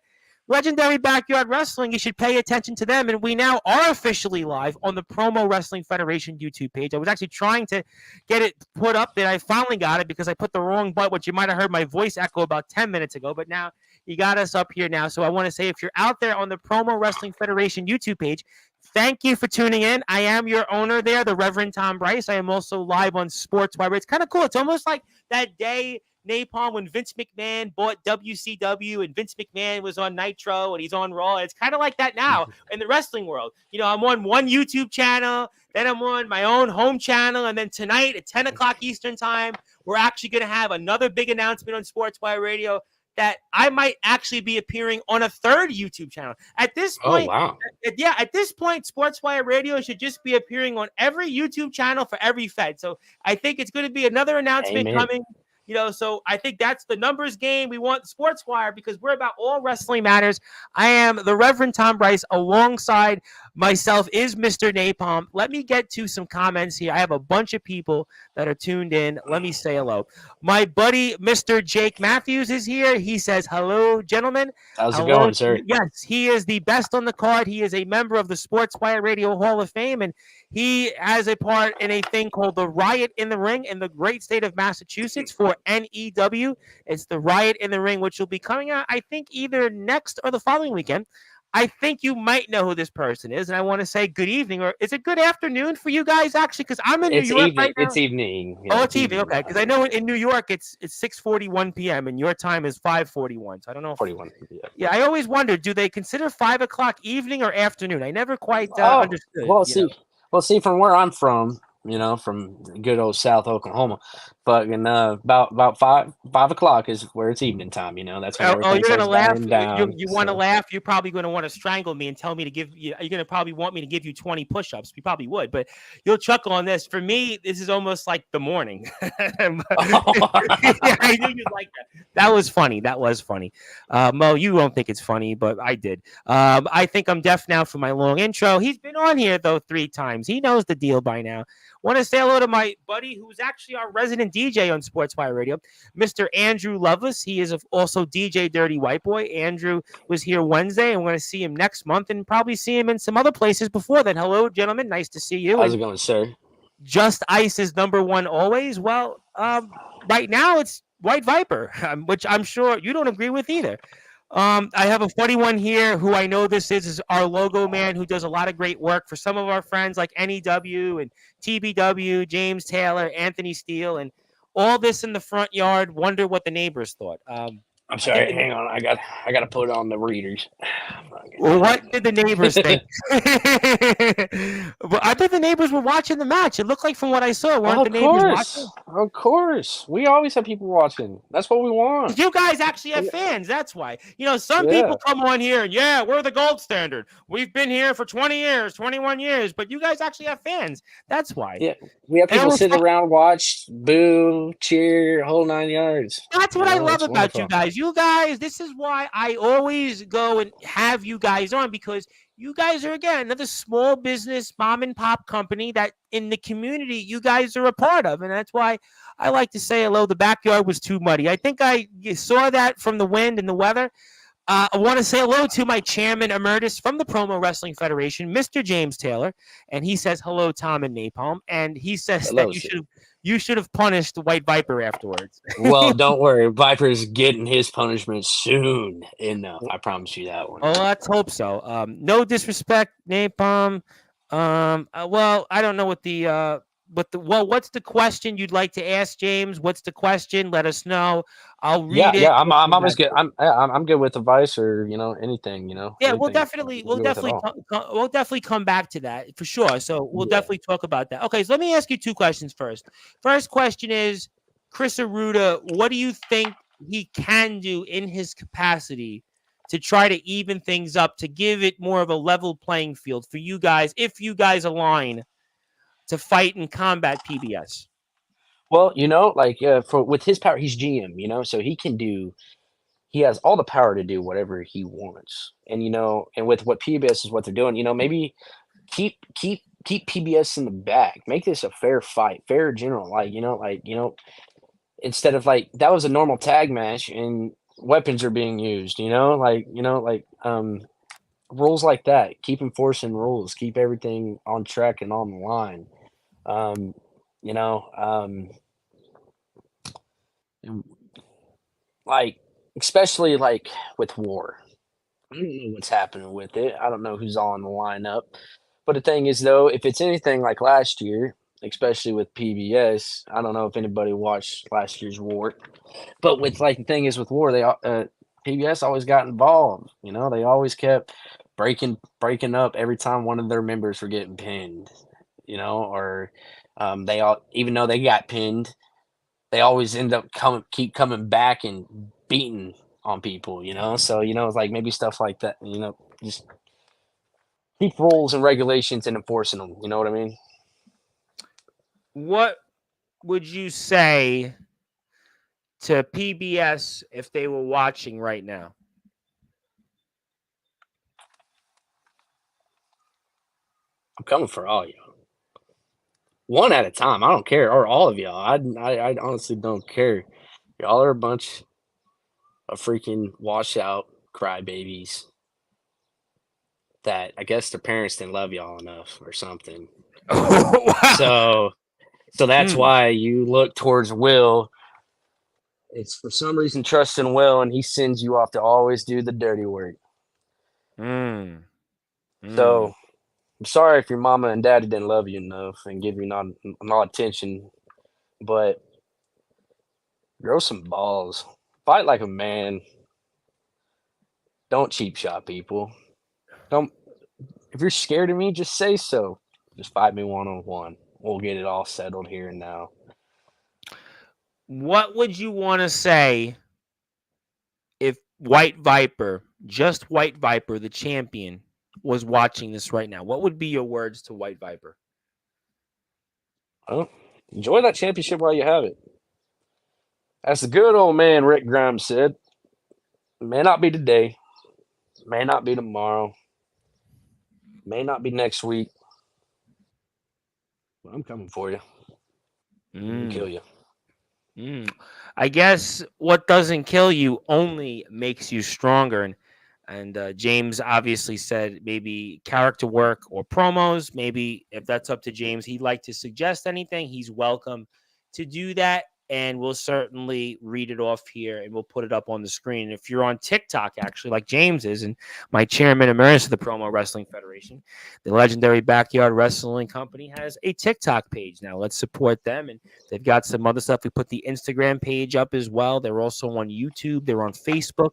S1: Legendary Backyard Wrestling, you should pay attention to them. And we now are officially live on the Promo Wrestling Federation YouTube page. I was actually trying to get it put up there. I finally got it because I put the wrong button, which you might have heard my voice echo about 10 minutes ago. But now you got us up here now. So I want to say if you're out there on the Promo Wrestling Federation YouTube page, thank you for tuning in. I am your owner there, the Reverend Tom Bryce. I am also live on Sportswire. It's kind of cool. It's almost like that day, Napalm, when Vince McMahon bought WCW and Vince McMahon was on Nitro and he's on Raw. It's kind of like that now in the wrestling world. I'm on one YouTube channel, then I'm on my own home channel, and then tonight at 10 o'clock Eastern time, we're actually going to have another big announcement on Sportswire Radio that I might actually be appearing on a 3rd YouTube channel. At this point, at this point, Sportswire Radio should just be appearing on every YouTube channel for every Fed. So I think it's going to be another announcement coming. So I think that's the numbers game. We want Sportswire because we're about all wrestling matters. I am the Reverend Tom Bryce alongside myself is Mr. Napalm. Let me get to some comments here. I have a bunch of people that are tuned in. Let me say hello. My buddy, Mr. Jake Matthews, is here. He says, hello, gentlemen.
S2: How's it
S1: Hello.
S2: going, sir?
S1: Yes, he is the best on the card. He is a member of the Sportswire Radio Hall of Fame, and he has a part in a thing called the Riot in the Ring in the great state of Massachusetts for NEW. It's the Riot in the Ring, which will be coming out, I think, either next or the following weekend. I think you might know who this person is, and I want to say good evening, or is it good afternoon for you guys, actually? Because I'm in New
S2: It's
S1: York
S2: evening.
S1: right now.
S2: It's evening.
S1: Oh,
S2: Yeah,
S1: it's evening. Okay, because I know in New York it's 6:41 p.m. and your time is 5:41. So I don't know.
S2: 41.
S1: Yeah, I always wondered, do they consider 5 o'clock evening or afternoon? I never quite
S2: Oh,
S1: understood.
S2: well, see, from where I'm from, from good old South Oklahoma, fucking about 5 o'clock is where it's evening time. That's when
S1: Oh,
S2: everything
S1: you're gonna
S2: starts
S1: laugh.
S2: dying
S1: You,
S2: down.
S1: you want to
S2: So
S1: laugh? You're probably going to want to strangle me and tell me to give you. You're going to probably want me to give you 20 push-ups. You probably would, but you'll chuckle on this. For me, this is almost like the morning. Yeah, I knew you'd like that. That was funny. That was funny. Mo, you won't think it's funny, but I did. I think I'm deaf now for my long intro. He's been on here though 3 times. He knows the deal by now. Want to say hello to my buddy who's actually our resident DJ on Sportswire Radio, Mr. Andrew Lovelace. He is also DJ Dirty White Boy. Andrew was here Wednesday, and we're going to see him next month and probably see him in some other places before then. Hello, gentlemen. Nice to see you.
S2: how's
S1: And
S2: it going, sir?
S1: Just Ice is number one always. Well, right now it's White Viper, which I'm sure you don't agree with either. I have a funny one here who I know this is our logo man who does a lot of great work for some of our friends like NEW and TBW, James Taylor, Anthony Steele, and all this in the front yard. Wonder what the neighbors thought.
S2: I'm
S1: I think
S2: sorry. Hang on. I got to put on the readers.
S1: well, what did the neighbors think? Well, I thought the neighbors were watching the match. It looked like from what I saw, weren't the neighbors watching?
S2: Of course. We always have people watching. That's what we want.
S1: You guys actually have fans. That's why. Some
S2: Yeah.
S1: people come on here and, yeah, we're the gold standard. We've been here for 20 years, 21 years, but you guys actually have fans. That's why.
S2: Yeah, we have people sit around, watch, boo, cheer, whole 9 yards.
S1: That's what I love about
S2: wonderful.
S1: you guys. You guys, this is why I always go and have you guys on, because you guys are, again, another small business mom and pop company that in the community you guys are a part of. And that's why I like to say hello. The backyard was too muddy. I think you saw that from the wind and the weather. I want to say hello to my chairman emeritus from the Promo Wrestling Federation, Mr. James Taylor. And he says, hello, Tom and Napalm. And he says
S2: Hello,
S1: that you should have punished the White Viper afterwards.
S2: Well, don't worry. Viper's getting his punishment soon enough. I promise you that one.
S1: Oh, let's hope so. No disrespect, Napalm. Well, I don't know what what's the question you'd like to ask, James? What's the question? Let us know. I'll read it.
S2: Yeah. I'm always good. I'm good with advice or anything.
S1: Yeah,
S2: anything.
S1: we'll definitely come back to that for sure. So we'll definitely talk about that. Okay, so let me ask you 2 questions first. First question is, Chris Aruda, what do you think he can do in his capacity to try to even things up, to give it more of a level playing field for you guys, if you guys align to fight and combat PBS?
S2: Well, with his power, he's GM. So he has all the power to do whatever he wants. And and with what PBS is what they're doing, maybe keep PBS in the back. Make this a fair fight, fair general. Instead of that was a normal tag match and weapons are being used, rules like that. Keep enforcing rules, keep everything on track and on the line. Especially with war. I don't know what's happening with it. I don't know who's on the lineup. But the thing is, though, if it's anything like last year, especially with PBS, I don't know if anybody watched last year's war. But the thing is with war, PBS always got involved. They always kept breaking up every time one of their members were getting pinned. Or they all, even though they got pinned, they always end up keep coming back and beating on people, So, it's maybe stuff like that, just keep rules and regulations and enforcing them. You know what I mean?
S1: What would you say to PBS if they were watching right now?
S2: I'm coming for all y'all. One at a time. I don't care, or all of y'all. I honestly don't care. Y'all are a bunch of freaking washout crybabies that I guess their parents didn't love y'all enough or something.
S1: Wow.
S2: So that's
S1: Mm,
S2: why you look towards Will. It's for some reason trust in Will, and he sends you off to always do the dirty work.
S1: mm, mm.
S2: So I'm sorry if your mama and daddy didn't love you enough and give you not attention, but grow some balls. Fight like a man. Don't cheap shot people. Don't. If you're scared of me, just say so. Just fight me one on one. We'll get it all settled here and now.
S1: What would you want to say if White Viper, just White Viper, the champion, was watching this right now? What would be your words to White Viper?
S2: Well, enjoy that championship while you have it. As the good old man Rick Grimes said, may not be today, may not be tomorrow, may not be next week, but I'm coming for you. I'm gonna
S1: Mm.
S2: kill you.
S1: I guess what doesn't kill you only makes you stronger. And James obviously said maybe character work or promos. Maybe if that's up to James, he'd like to suggest anything. He's welcome to do that. And we'll certainly read it off here and we'll put it up on the screen. If you're on TikTok, actually, like James is, and my chairman emeritus of the Promo Wrestling Federation, the legendary Backyard Wrestling Company has a TikTok page now. Let's support them. And they've got some other stuff. We put the Instagram page up as well. They're also on YouTube, they're on Facebook.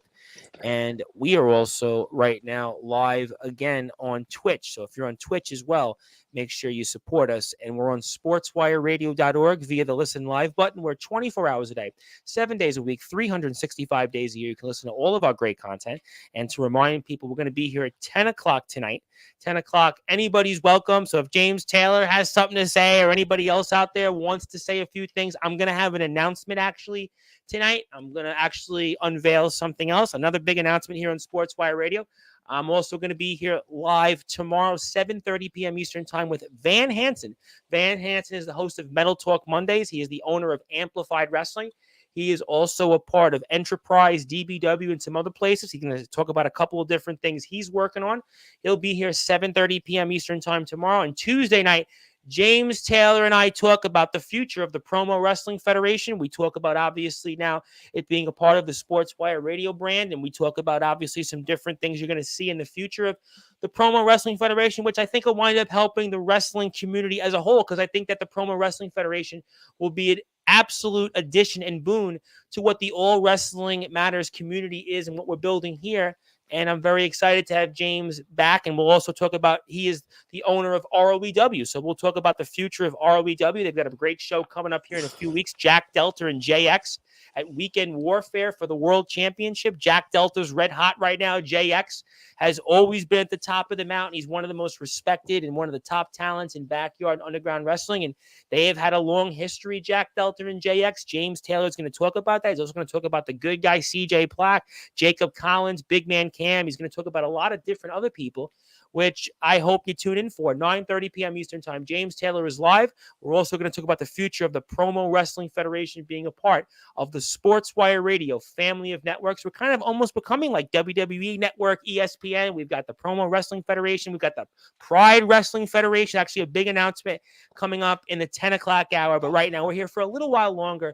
S1: And we are also right now live again on Twitch. So if you're on Twitch as well, make sure you support us. And we're on sportswireradio.org via the listen live button. We're 24 hours a day, 7 days a week, 365 days a year. You can listen to all of our great content. And to remind people, we're going to be here at 10 o'clock tonight. 10 o'clock, anybody's welcome. So if James Taylor has something to say or anybody else out there wants to say a few things, I'm going to have an announcement actually tonight. I'm going to actually unveil something else, another big announcement here on Sportswire Radio. I'm also going to be here live tomorrow, 7:30 p.m. Eastern Time with Van Hansen. Van Hansen is the host of Metal Talk Mondays. He is the owner of Amplified Wrestling. He is also a part of Enterprise, DBW, and some other places. He's going to talk about a couple of different things he's working on. He'll be here 7:30 p.m. Eastern Time tomorrow. And Tuesday night, James Taylor and I talk about the future of the Promo Wrestling Federation. We talk about, obviously, now it being a part of the Sportswire radio brand, and we talk about, obviously, some different things you're going to see in the future of the Promo Wrestling Federation, which I think will wind up helping the wrestling community as a whole, because I think that the Promo Wrestling Federation will be an absolute addition and boon to what the All Wrestling Matters community is and what we're building here. And I'm very excited to have James back. And we'll also talk about, he is the owner of ROEW. So we'll talk about the future of ROEW. They've got a great show coming up here in a few weeks. Jack Delta and JX at Weekend Warfare for the World Championship. Jack Delta's red hot right now. JX has always been at the top of the mountain. He's one of the most respected and one of the top talents in backyard underground wrestling. And they have had a long history, Jack Delta and JX. James Taylor is going to talk about that. He's also going to talk about the good guy, CJ Plack, Jacob Collins, Big Man Cam. He's going to talk about a lot of different other people, which I hope you tune in for. 9:30 p.m. Eastern Time. James Taylor is live. We're also going to talk about the future of the Promo Wrestling Federation being a part of the Sportswire Radio family of networks. We're kind of almost becoming like WWE Network, ESPN. We've got the Promo Wrestling Federation. We've got the Pride Wrestling Federation. Actually, a big announcement coming up in the 10 o'clock hour. But right now, we're here for a little while longer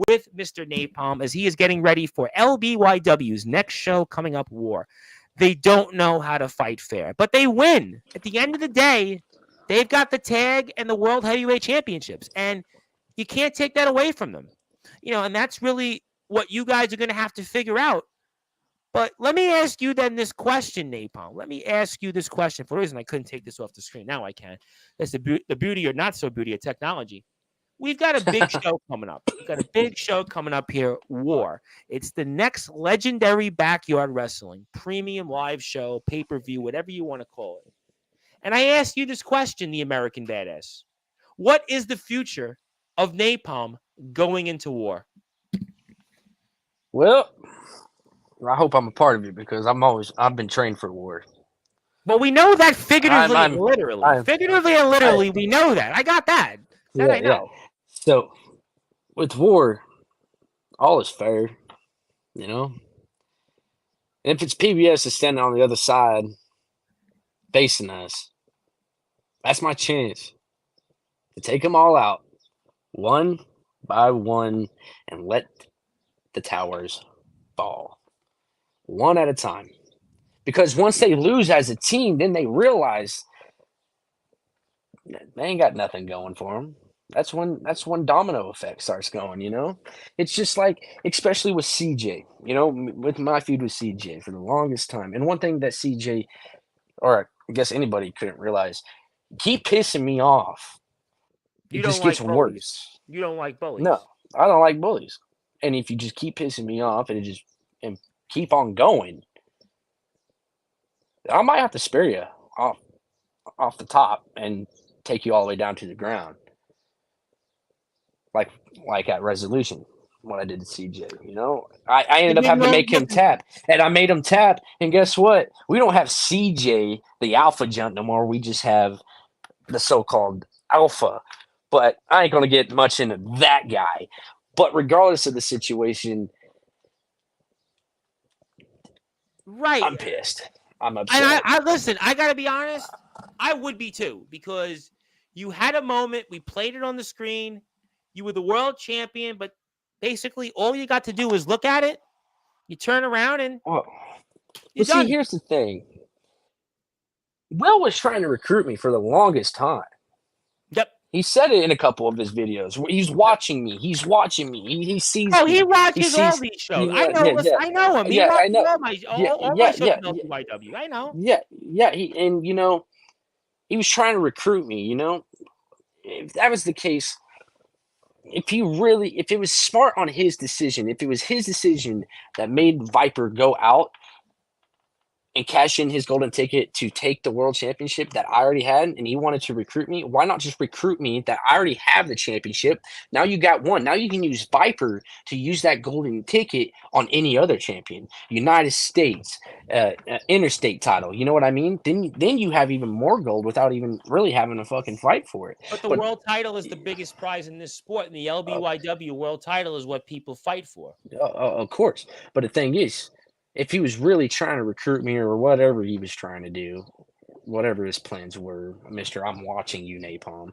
S1: with Mr. Napalm as he is getting ready for LBYW's next show coming up, War. They don't know how to fight fair, but they win. At the end of the day, they've got the tag and the World Heavyweight Championships, and you can't take that away from them. And that's really what you guys are going to have to figure out. But let me ask you then this question, Napalm. Let me ask you this question. For a reason I couldn't take this off the screen. Now I can. That's the beauty or not so beauty of technology. We've got a big show coming up. We've got a big show coming up here, War. It's the next legendary backyard wrestling premium live show, pay-per-view, whatever you want to call it. And I ask you this question, the American Badass. What is the future of Napalm going into War?
S2: Well, I hope I'm a part of it because I've been trained for war.
S1: Well, we know that figuratively and
S2: I'm,
S1: literally.
S2: I'm,
S1: Figuratively and
S2: I,
S1: literally, we know that. I got that. That
S2: yeah,
S1: I
S2: yeah.
S1: know.
S2: So with war, all is fair, you know. And if it's PBS is standing on the other side facing us, that's my chance to take them all out one by one and let the towers fall one at a time. Because once they lose as a team, then they realize they ain't got nothing going for them. That's when domino effect starts going. It's just like, especially with CJ. With my feud with CJ for the longest time, and one thing that CJ, or I guess anybody, couldn't realize, keep pissing me off. It
S1: You don't
S2: just gets
S1: like bullies.
S2: worse.
S1: You don't like
S2: No,
S1: bullies.
S2: I don't like bullies. And if you just keep pissing me off and keep on going, I might have to spare you off the top and take you all the way down to the ground, like like at Resolution when I did the CJ. I
S1: You
S2: ended up
S1: didn't
S2: having to
S1: know.
S2: make him tap, and I made him tap. And guess what? We don't have CJ the Alpha Jump no more. We just have the so-called Alpha. But I ain't gonna get much into that guy. But regardless of the situation,
S1: Right.
S2: I'm pissed. I'm
S1: And
S2: upset.
S1: I listen, I got to be honest. I would be too, because you had a moment. We played it on the screen. You were the world champion, but basically all you got to do is look at it. You turn around and
S2: Well,
S1: you're
S2: but see,
S1: done.
S2: here's the thing. Will was trying to recruit me for the longest time.
S1: Yep.
S2: He said it in a couple of his videos. He's
S1: Yep.
S2: watching me. He's watching me. He sees
S1: Oh, he
S2: me. He
S1: watches all
S2: sees.
S1: these shows. I
S2: Yeah,
S1: know.
S2: yeah,
S1: Listen,
S2: yeah,
S1: I know him. He
S2: yeah. I
S1: watches
S2: know.
S1: all my
S2: Yeah,
S1: all my
S2: yeah,
S1: shows
S2: yeah,
S1: on
S2: yeah,
S1: LPYW. I know.
S2: yeah, yeah. He was trying to recruit me. If that was the case, if it was smart on his decision, if it was his decision that made Viper go out and cash in his golden ticket to take the world championship that I already had, and he wanted to recruit me, why not just recruit me that I already have the championship? Now you got one. Now you can use Viper to use that golden ticket on any other champion, United States, interstate title. You know what I mean? Then you have even more gold without even really having to fucking fight for it.
S1: But the
S2: But
S1: world title is the biggest prize in this sport, and the LBYW world title is what people fight for.
S2: of course. But the thing is, if he was really trying to recruit me or whatever he was trying to do, whatever his plans were, Mister, I'm watching you, Napalm.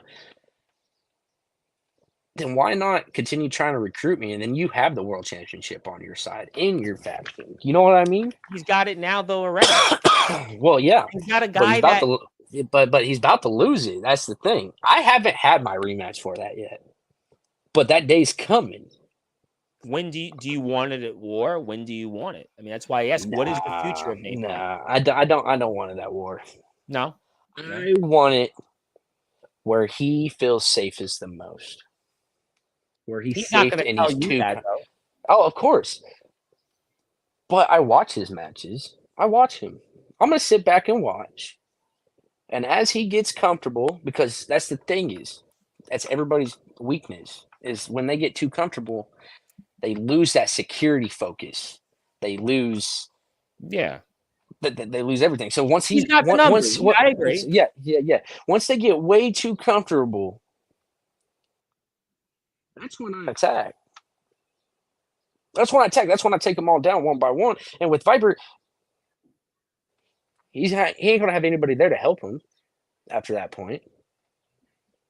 S2: Then why not continue trying to recruit me, and then you have the world championship on your side in your faction? You know what I mean?
S1: He's got it now, though, already.
S2: Well, yeah,
S1: He's got a
S2: but he's
S1: guy
S2: about
S1: that.
S2: to, but he's about to lose it. That's the thing. I haven't had my rematch for that yet, but that day's coming.
S1: When do you want it at war? When do you want it? I mean, that's why I ask. What is the future of Napalm?
S2: I don't want it at war.
S1: No.
S2: I want it where he feels safest the most. Where he's
S1: He's not
S2: safe
S1: going to
S2: and
S1: tell
S2: he's
S1: you
S2: too.
S1: that, though.
S2: Oh, of course. But I watch his matches. I watch him. I'm gonna sit back and watch. And as he gets comfortable, because that's the thing that's everybody's weakness, is when they get too comfortable, they lose that security focus. They lose
S1: Yeah.
S2: they lose everything. So once
S1: He's got the numbers. I agree.
S2: yeah. Once they get way too comfortable, that's when I attack. That's when I attack. That's when I take them all down one by one. And with Viper, he ain't gonna have anybody there to help him after that point.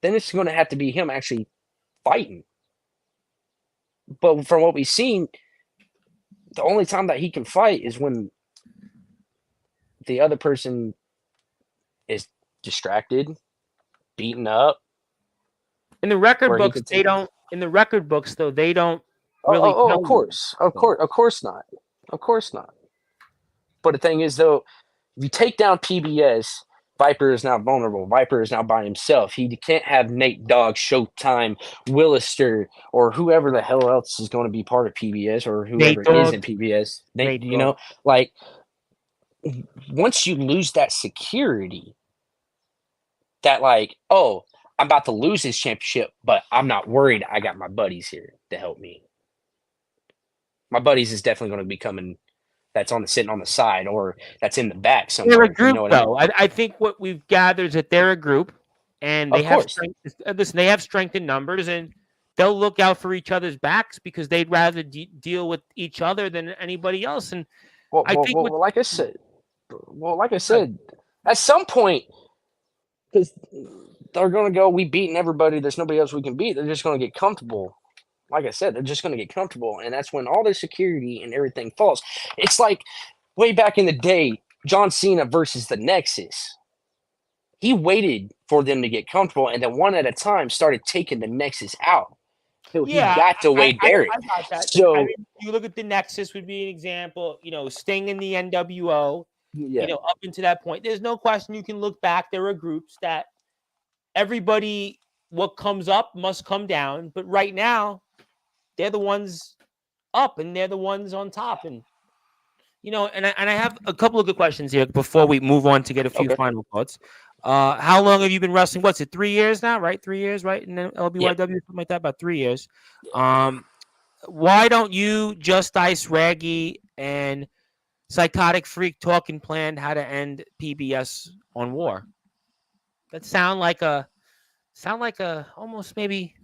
S2: Then it's gonna have to be him actually fighting. But from what we've seen, the only time that he can fight is when the other person is distracted, beaten up,
S1: In the record
S2: where he
S1: books,
S2: could.
S1: they don't. In the record books, though, they don't
S2: Oh,
S1: really
S2: oh, oh,
S1: tell
S2: of
S1: you.
S2: course, of course not, of course not. But the thing is, though, if you take down PBS, Viper is now vulnerable. Viper is now by himself. He can't have Nate Dogg, Showtime, Willister, or whoever the hell else is going to be part of PBS or
S1: Nate
S2: whoever is
S1: Dogg.
S2: in PBS.
S1: Nate
S2: You
S1: Dogg.
S2: know, like once you lose that security, that like, oh, I'm about to lose this championship, but I'm not worried. I got my buddies here to help me. My buddies is definitely going to be coming that's sitting on the side or that's in the back
S1: They're a
S2: somewhere. You
S1: group,
S2: know what I mean?
S1: though. I think what we've gathered is that they're a group, and they
S2: Of
S1: have
S2: course.
S1: strength. Listen, they have strength in numbers, and they'll look out for each other's backs because they'd rather deal with each other than anybody else. And
S2: Well,
S1: I
S2: well,
S1: think
S2: well, like I said,
S1: uh,
S2: at some point, because they're going to go, we beaten everybody. There's nobody else we can beat. They're just going to get comfortable. Like I said, they're just going to get comfortable, and that's when all the security and everything falls. It's like way back in the day, John Cena versus the Nexus. He waited for them to get comfortable, and then one at a time started taking the Nexus out till he
S1: yeah,
S2: got to Wade Barrett.
S1: I got that. But I
S2: So
S1: mean, you look at the Nexus would be an example. Sting in the NWO.
S2: yeah,
S1: Up into that point, there's no question. You can look back. There are groups that everybody, what comes up must come down. But right now, they're the ones up, and they're the ones on top. And I have a couple of good questions here before we move on to get a few
S2: okay,
S1: final thoughts. How long have you been wrestling? What's it? 3 years now, right? 3 years, right? And then
S2: yep.
S1: LBYW, something like that, about 3 years. Why don't you, Just Ice, Raggy, and Psychotic Freak talk and plan how to end PBS on War? That sound like a almost maybe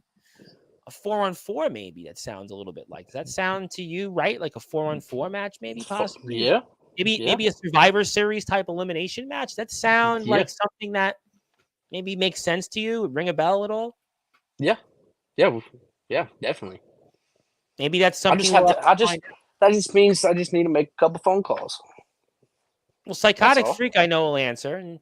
S1: a 4-on-4, maybe. That sounds a little bit like. Does that sound to you right? Like a 4-on-4 match, maybe, possibly?
S2: Yeah,
S1: Maybe
S2: yeah,
S1: maybe a Survivor Series type elimination match. That sound
S2: yeah,
S1: like something that maybe makes sense to you? Ring a bell at all?
S2: yeah, yeah, yeah, definitely.
S1: Maybe that's
S2: I just
S1: something
S2: have
S1: we'll have
S2: to.
S1: to find out.
S2: That just means I just need to make a couple phone calls.
S1: Well,
S2: That's
S1: Psychotic
S2: all.
S1: Freak, I know will answer, and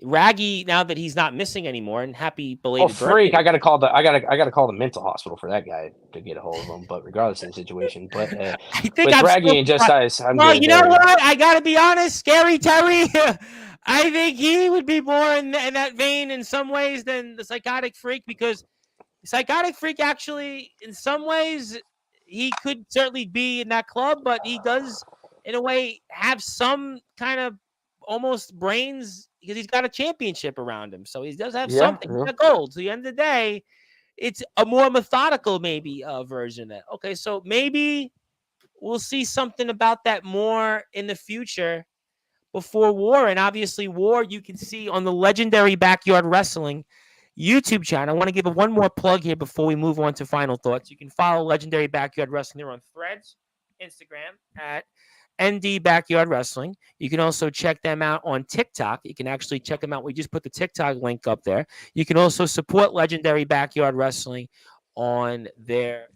S1: Raggy, now that he's not missing anymore, and happy
S2: Oh,
S1: belated
S2: freak!
S1: birthday.
S2: I gotta call the mental hospital for that guy to get a hold of him. But regardless of the situation, but
S1: I think
S2: with
S1: I'm still
S2: Raggy and Just
S1: surprised.
S2: Ice, I'm
S1: Well,
S2: good
S1: you know
S2: there.
S1: what? I gotta be honest, Scary Terry. I think he would be more in that vein in some ways than the Psychotic Freak, because the Psychotic Freak actually, in some ways, he could certainly be in that club, but he does, in a way, have some kind of almost brains because he's got a championship around him. So he does have
S2: Yeah,
S1: something. He's
S2: yeah,
S1: got gold. So at the end of the day, it's a more methodical, maybe, version of that. Okay, so maybe we'll see something about that more in the future before War. And obviously, War you can see on the legendary Backyard Wrestling YouTube channel. I want to give one more plug here before we move on to final thoughts. You can follow Legendary Backyard Wrestling there on Threads, Instagram at ND Backyard Wrestling. You can also check them out on TikTok. You can actually check them out. We just put the TikTok link up there. You can also support Legendary Backyard Wrestling on their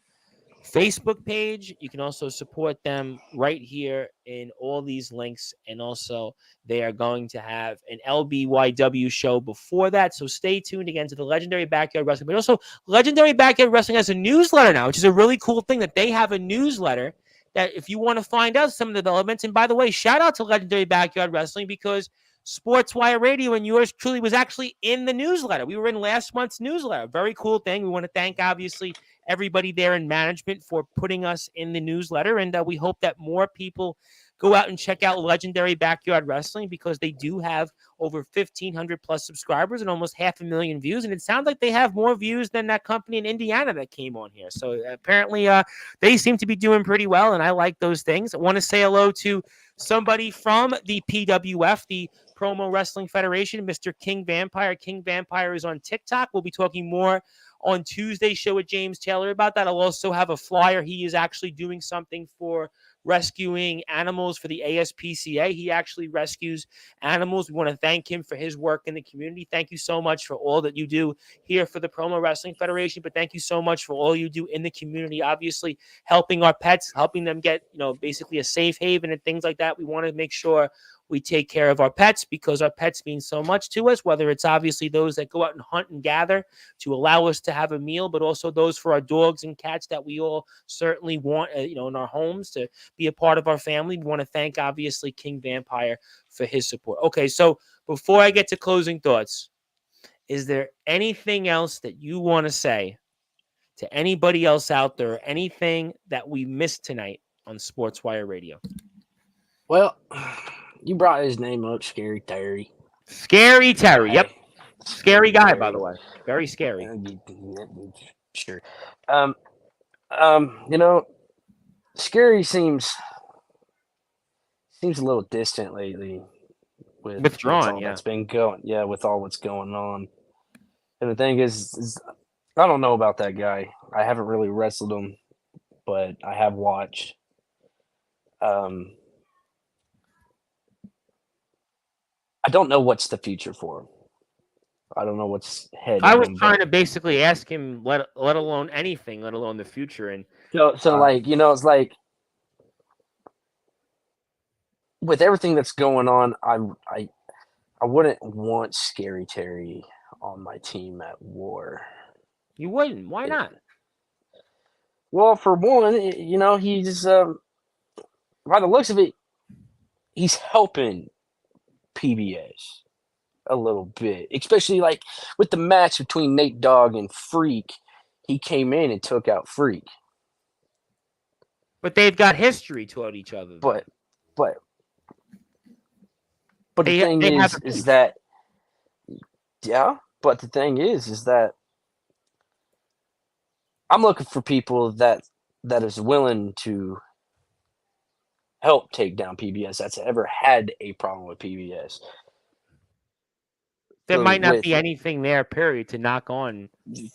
S1: Facebook page. You can also support them right here in all these links. And also, they are going to have an LBYW show before that. So stay tuned again to the Legendary Backyard Wrestling. But also, Legendary Backyard Wrestling has a newsletter now, which is a really cool thing that they have a newsletter that if you want to find out some of the developments, and by the way, shout out to Legendary Backyard Wrestling because Sportswire Radio and yours truly was actually in the newsletter. We were in last month's newsletter. Very cool thing. We want to thank, obviously, everybody there in management for putting us in the newsletter. And we hope that more people go out and check out Legendary Backyard Wrestling because they do have over 1,500 plus subscribers and almost 500,000 views. And it sounds like they have more views than that company in Indiana that came on here. So apparently they seem to be doing pretty well. And I like those things. I want to say hello to somebody from the PWF, the Promo Wrestling Federation, Mr. King Vampire. King Vampire is on TikTok. We'll be talking more on Tuesday's show with James Taylor about that. I'll also have a flyer. He is actually doing something for rescuing animals for the ASPCA. He actually rescues animals. We want to thank him for his work in the community. Thank you so much for all that you do here for the Promo Wrestling Federation, but thank you so much for all you do in the community, obviously helping our pets, helping them get, basically a safe haven and things like that. We want to make sure we take care of our pets because our pets mean so much to us, whether it's obviously those that go out and hunt and gather to allow us to have a meal, but also those for our dogs and cats that we all certainly want, in our homes to be a part of our family. We want to thank, obviously, King Vampire for his support. Okay, so before I get to closing thoughts, is there anything else that you want to say to anybody else out there, anything that we missed tonight on Sportswire Radio?
S2: Well, you brought his name up, Scary Terry.
S1: Scary Terry. Yep. Scary guy,
S2: Terry.
S1: by the way. Very scary.
S2: Sure. Scary seems seems a little distant lately with
S1: Withdrawn,
S2: all
S1: yeah.
S2: that's been going. Yeah, with all what's going on. And the thing is I don't know about that guy. I haven't really wrestled him, but I have watched. Um, I don't know what's the future for him. I don't know what's ahead
S1: I
S2: of
S1: was
S2: him,
S1: trying
S2: but
S1: to basically ask him, let alone anything, let alone the future. And
S2: so
S1: uh,
S2: like it's like with everything that's going on, I wouldn't want Scary Terry on my team at War.
S1: you wouldn't. Why
S2: It,
S1: not?
S2: well, for one, he's by the looks of it, he's helping PBS a little bit, especially like with the match between Nate Dogg and Freak. He came in and took out Freak,
S1: But they've got history toward each other, though.
S2: but but but the thing
S1: They have a
S2: is
S1: beef.
S2: that yeah, but the thing is that I'm looking for people that is willing to help take down PBS that's ever had a problem with PBS.
S1: There
S2: So
S1: might not
S2: with
S1: be anything there, period, to knock on.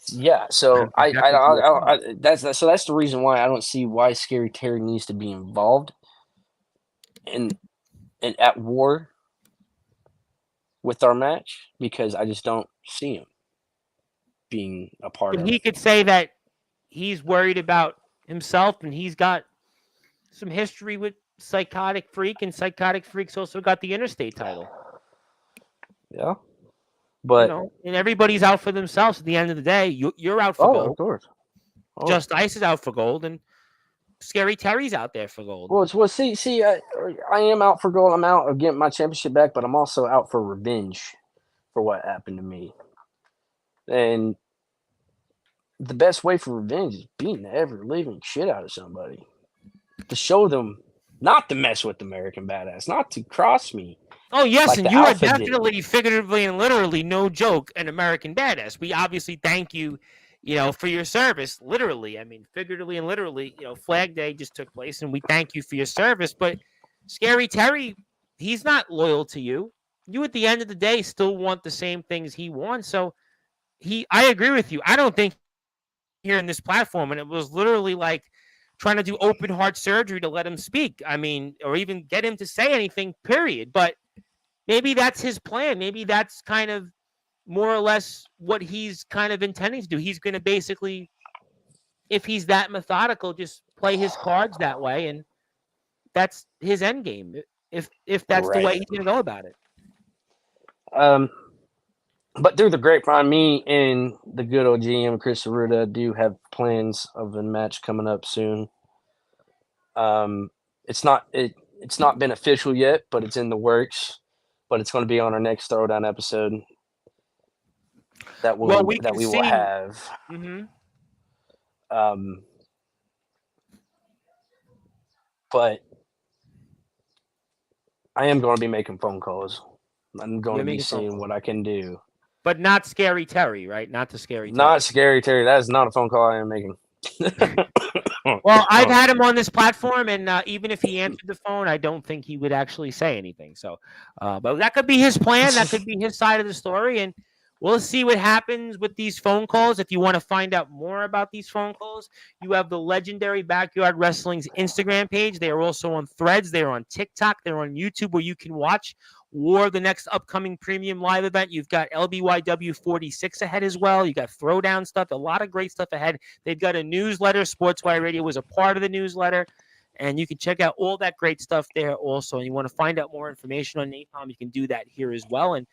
S2: yeah, so
S1: That's exactly to your point.
S2: that's the reason why I don't see why Scary Terry needs to be involved in at War with our match because I just don't see him being a part
S1: But
S2: of.
S1: he could say that he's worried about himself and he's got some history with Psychotic Freak, and Psychotic Freak's also got the Interstate title.
S2: Yeah, but
S1: And everybody's out for themselves at the end of the day. You're out for
S2: of
S1: gold.
S2: course. Oh,
S1: Just Ice is out for gold, and Scary Terry's out there for gold.
S2: well, see, I am out for gold. I'm out of getting my championship back, but I'm also out for revenge for what happened to me. And the best way for revenge is beating the ever living shit out of somebody to show them not to mess with American Badass, not to cross me
S1: Oh, yes,
S2: like
S1: and
S2: the
S1: you are
S2: Alpha did.
S1: definitely, figuratively, and literally, no joke, an American badass. We obviously thank you, for your service, literally. I mean, figuratively and literally, Flag Day just took place, and we thank you for your service. But Scary Terry, he's not loyal to you. You, at the end of the day, still want the same things he wants. So I agree with you. I don't think here in this platform, and it was literally like trying to do open heart surgery to let him speak. I mean, or even get him to say anything, period. But maybe that's his plan. Maybe that's kind of more or less what he's kind of intending to do. He's going to basically, if he's that methodical, just play his cards that way, and that's his end game. If that's the way
S2: Right.
S1: he's going to go about it.
S2: But through the grapevine, me and the good old GM Chris Aruda do have plans of a match coming up soon. It's not been official yet, but it's in the works. But it's going to be on our next Throwdown episode that we will have.
S1: Mm-hmm.
S2: But I am going to be making phone calls. I'm going to be seeing what I can do.
S1: But not Scary Terry, right? Not the Scary Terry.
S2: Not Scary Terry. That is not a phone call I am making.
S1: Well, I've had him on this platform, and even if he answered the phone, I don't think he would actually say anything. So, but that could be his plan. That could be his side of the story, and we'll see what happens with these phone calls. If you want to find out more about these phone calls, you have the legendary Backyard Wrestling's Instagram page. They are also on Threads. They are on TikTok. They're on YouTube, where you can watch War, the next upcoming premium live event. You've got LBYW 46 ahead as well. You got Throwdown stuff, a lot of great stuff ahead. They've got a newsletter. Sportswire Radio was a part of the newsletter, and you can check out all that great stuff there also. And you want to find out more information on Napalm, you can do that here as well. And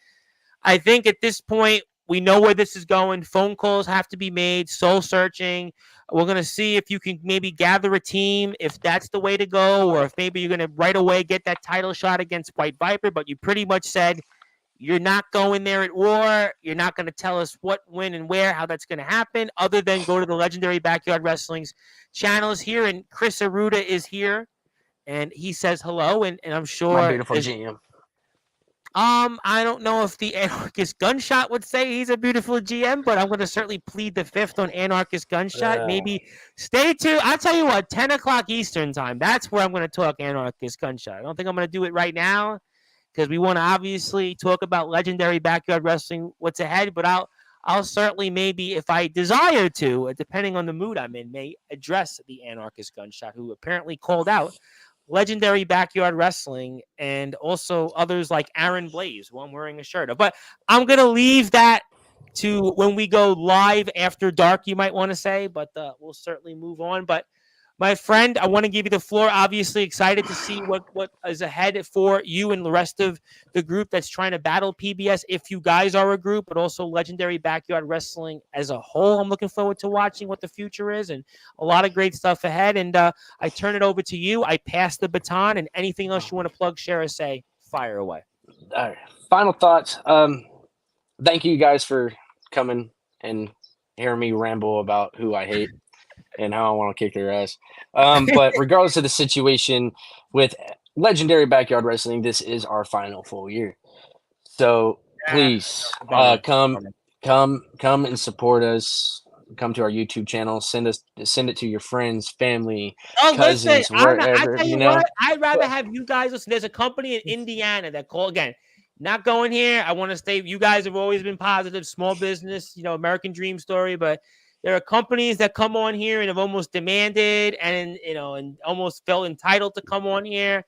S1: I think at this point, we know where this is going. Phone calls have to be made, soul searching. We're going to see if you can maybe gather a team, if that's the way to go, or if maybe you're going to right away get that title shot against White Viper. But you pretty much said you're not going there at War. You're not going to tell us what, when, and where, how that's going to happen, other than go to the legendary Backyard Wrestling's channels here. And Chris Aruda is here, and he says hello. And I'm sure
S2: my beautiful GM.
S1: I don't know if the Anarchist Gunshot would say he's a beautiful GM, but I'm going to certainly plead the fifth on Anarchist Gunshot. Maybe stay tuned. I'll tell you what, 10 o'clock Eastern time, that's where I'm going to talk Anarchist Gunshot. I don't think I'm going to do it right now because we want to obviously talk about legendary backyard wrestling, what's ahead, but I'll certainly maybe, if I desire to, depending on the mood I'm in, may address the Anarchist Gunshot, who apparently called out legendary backyard wrestling and also others like Aaron Blaze, who I'm wearing a shirt of. But I'm going to leave that to when we go live after dark, you might want to say, but we'll certainly move on. But my friend, I want to give you the floor. Obviously, excited to see what is ahead for you and the rest of the group that's trying to battle PBS. If you guys are a group, but also legendary backyard wrestling as a whole, I'm looking forward to watching what the future is and a lot of great stuff ahead. And I turn it over to you. I pass the baton, and anything else you want to plug, share, or say, fire away.
S2: All right. Final thoughts. Thank you guys for coming and hearing me ramble about who I hate and how I want to kick their ass. But regardless of the situation with legendary backyard wrestling, this is our final full year. So please come and support us. Come to our YouTube channel. Send it to your friends, family, cousins, wherever.
S1: I tell you what, I'd rather have you guys listen. There's a company in Indiana that call again. Not going here. I want to stay. You guys have always been positive, small business, American dream story. But there are companies that come on here and have almost demanded and almost felt entitled to come on here.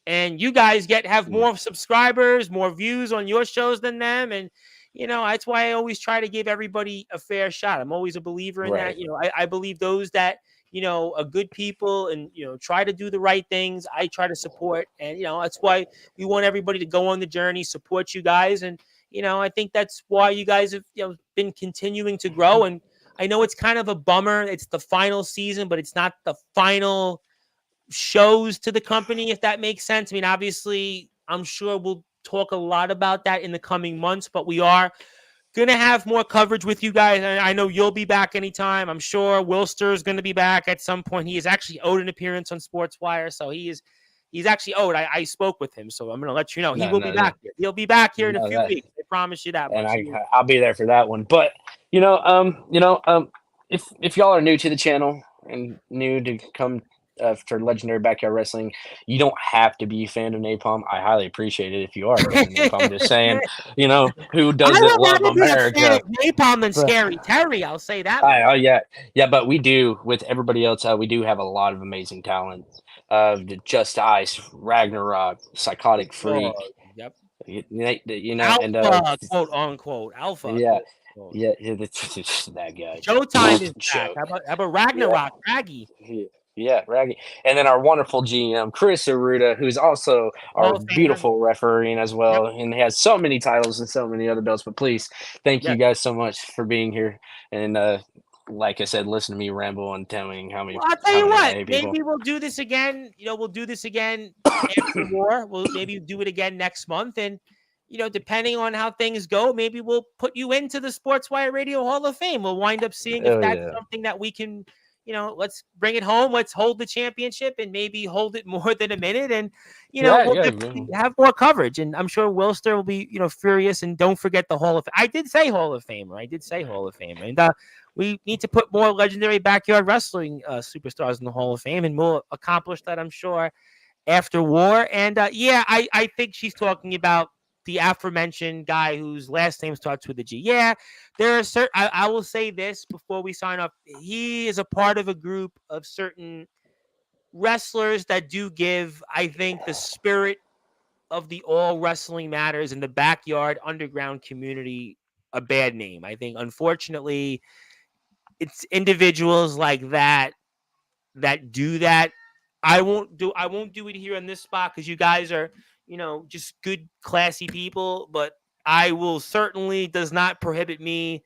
S1: And you guys have more subscribers, more views on your shows than them. And, that's why I always try to give everybody a fair shot. I'm always a believer in that. I believe those that, are good people and, try to do the right things. I try to support. And, that's why we want everybody to go on the journey, support you guys. And, I think that's why you guys have been continuing to grow. And I know it's kind of a bummer. It's the final season, but it's not the final shows to the company, if that makes sense. I mean, obviously, I'm sure we'll talk a lot about that in the coming months, but we are going to have more coverage with you guys. And I know you'll be back anytime. I'm sure Wilster is going to be back at some point. He is actually owed an appearance on Sportswire, so he's actually owed. I spoke with him, so I'm going to let you know he will be back here. He'll be back here in a few weeks. I promise you that.
S2: And I'll be there for that one. But if y'all are new to the channel and new to come for legendary backyard wrestling, you don't have to be a fan of Napalm. I highly appreciate it if you are a fan of Napalm. Just saying, who doesn't love America?
S1: Napalm than Scary Terry, I'll say that.
S2: Yeah, but we do with everybody else. We do have a lot of amazing talent. Just Ice, Ragnarok, Psychotic Freak.
S1: Yep.
S2: Alpha,
S1: and quote unquote alpha.
S2: Yeah. That guy.
S1: Showtime is back. How about Ragnarok, Raggy?
S2: Yeah, Raggy. And then our wonderful GM, Chris Aruda, who's also our beautiful referee as well, and has so many titles and so many other belts. But please, thank you guys so much for being here. And like I said, listen to me ramble and telling how many.
S1: Well, I'll tell you what. Maybe we'll do this again. We'll do this again after war. We'll maybe do it again next month. And, depending on how things go, maybe we'll put you into the Sportswire Radio Hall of Fame. We'll wind up seeing if that's something that we can, let's bring it home. Let's hold the championship and maybe hold it more than a minute. And, we'll have more coverage. And I'm sure Wilster will be, furious. And don't forget the Hall of Fame. I did say Hall of Famer. And we need to put more legendary backyard wrestling superstars in the Hall of Fame. And we'll accomplish that, I'm sure, after war. And, I think she's talking about the aforementioned guy whose last name starts with a G. Yeah, there are certain. I will say this before we sign off. He is a part of a group of certain wrestlers that do give, I think, the spirit of the all wrestling matters in the backyard underground community a bad name. I think, unfortunately, it's individuals like that do that. I won't do it here on this spot because you guys are, just good, classy people. But I will certainly does not prohibit me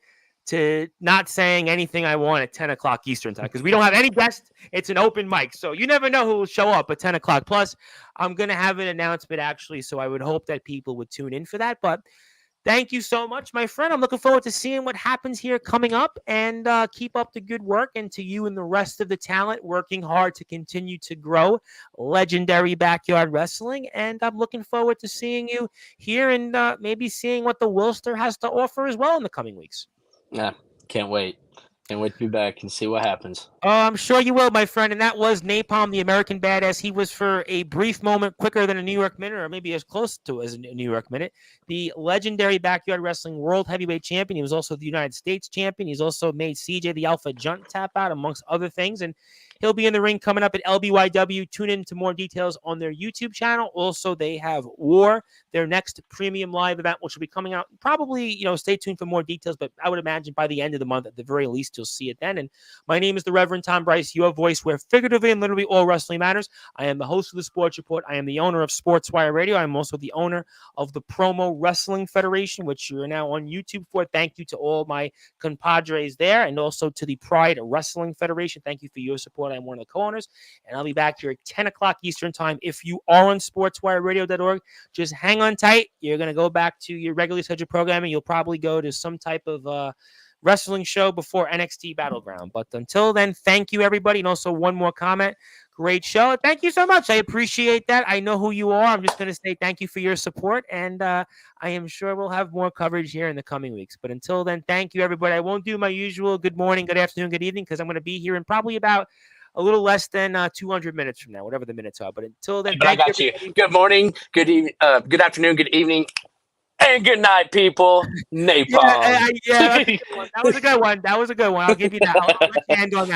S1: to not saying anything I want at 10 o'clock Eastern time because we don't have any guests. It's an open mic. So you never know who will show up at 10 o'clock. Plus, I'm going to have an announcement actually. So I would hope that people would tune in for that. But Thank you so much, my friend. I'm looking forward to seeing what happens here coming up, and keep up the good work. And to you and the rest of the talent working hard to continue to grow legendary backyard wrestling. And I'm looking forward to seeing you here, and maybe seeing what the Wilster has to offer as well in the coming weeks.
S2: Yeah, can't wait. Can't wait to be back and see what happens.
S1: Oh, I'm sure you will, my friend. And that was Napalm, the American Badass. He was, for a brief moment, quicker than a New York Minute, or maybe as close to as a New York Minute, the legendary Backyard Wrestling World Heavyweight Champion. He was also the United States Champion. He's also made CJ the Alpha Junt tap out, amongst other things. And he'll be in the ring coming up at LBYW. Tune in to more details on their YouTube channel. Also, they have War, their next premium live event, which will be coming out probably, stay tuned for more details. But I would imagine by the end of the month, at the very least, you'll see it then. And my name is the Reverend Tom Bryce, your voice where figuratively and literally all wrestling matters. I am the host of the Sports Report. I am the owner of Sportzwire Radio. I'm also the owner of the Promo Wrestling Federation, which you're now on YouTube for. Thank you to all my compadres there, and also to the Pride Wrestling Federation. Thank you for your support. I'm one of the co-owners, and I'll be back here at 10 o'clock Eastern Time. If you are on sportswireradio.org, just hang on tight. You're going to go back to your regularly scheduled programming. You'll probably go to some type of wrestling show before NXT Battleground. But until then, thank you, everybody. And also, one more comment. Great show. Thank you so much. I appreciate that. I know who you are. I'm just going to say thank you for your support. And I am sure we'll have more coverage here in the coming weeks. But until then, thank you, everybody. I won't do my usual good morning, good afternoon, good evening, because I'm going to be here in probably about a little less than 200 minutes from now, whatever the minutes are. But until then,
S2: But I got you. Good morning, good afternoon, good evening, and good night, people. Napalm.
S1: Yeah, that was a good one. That was a good one. I'll give you that. I'll let you end on that.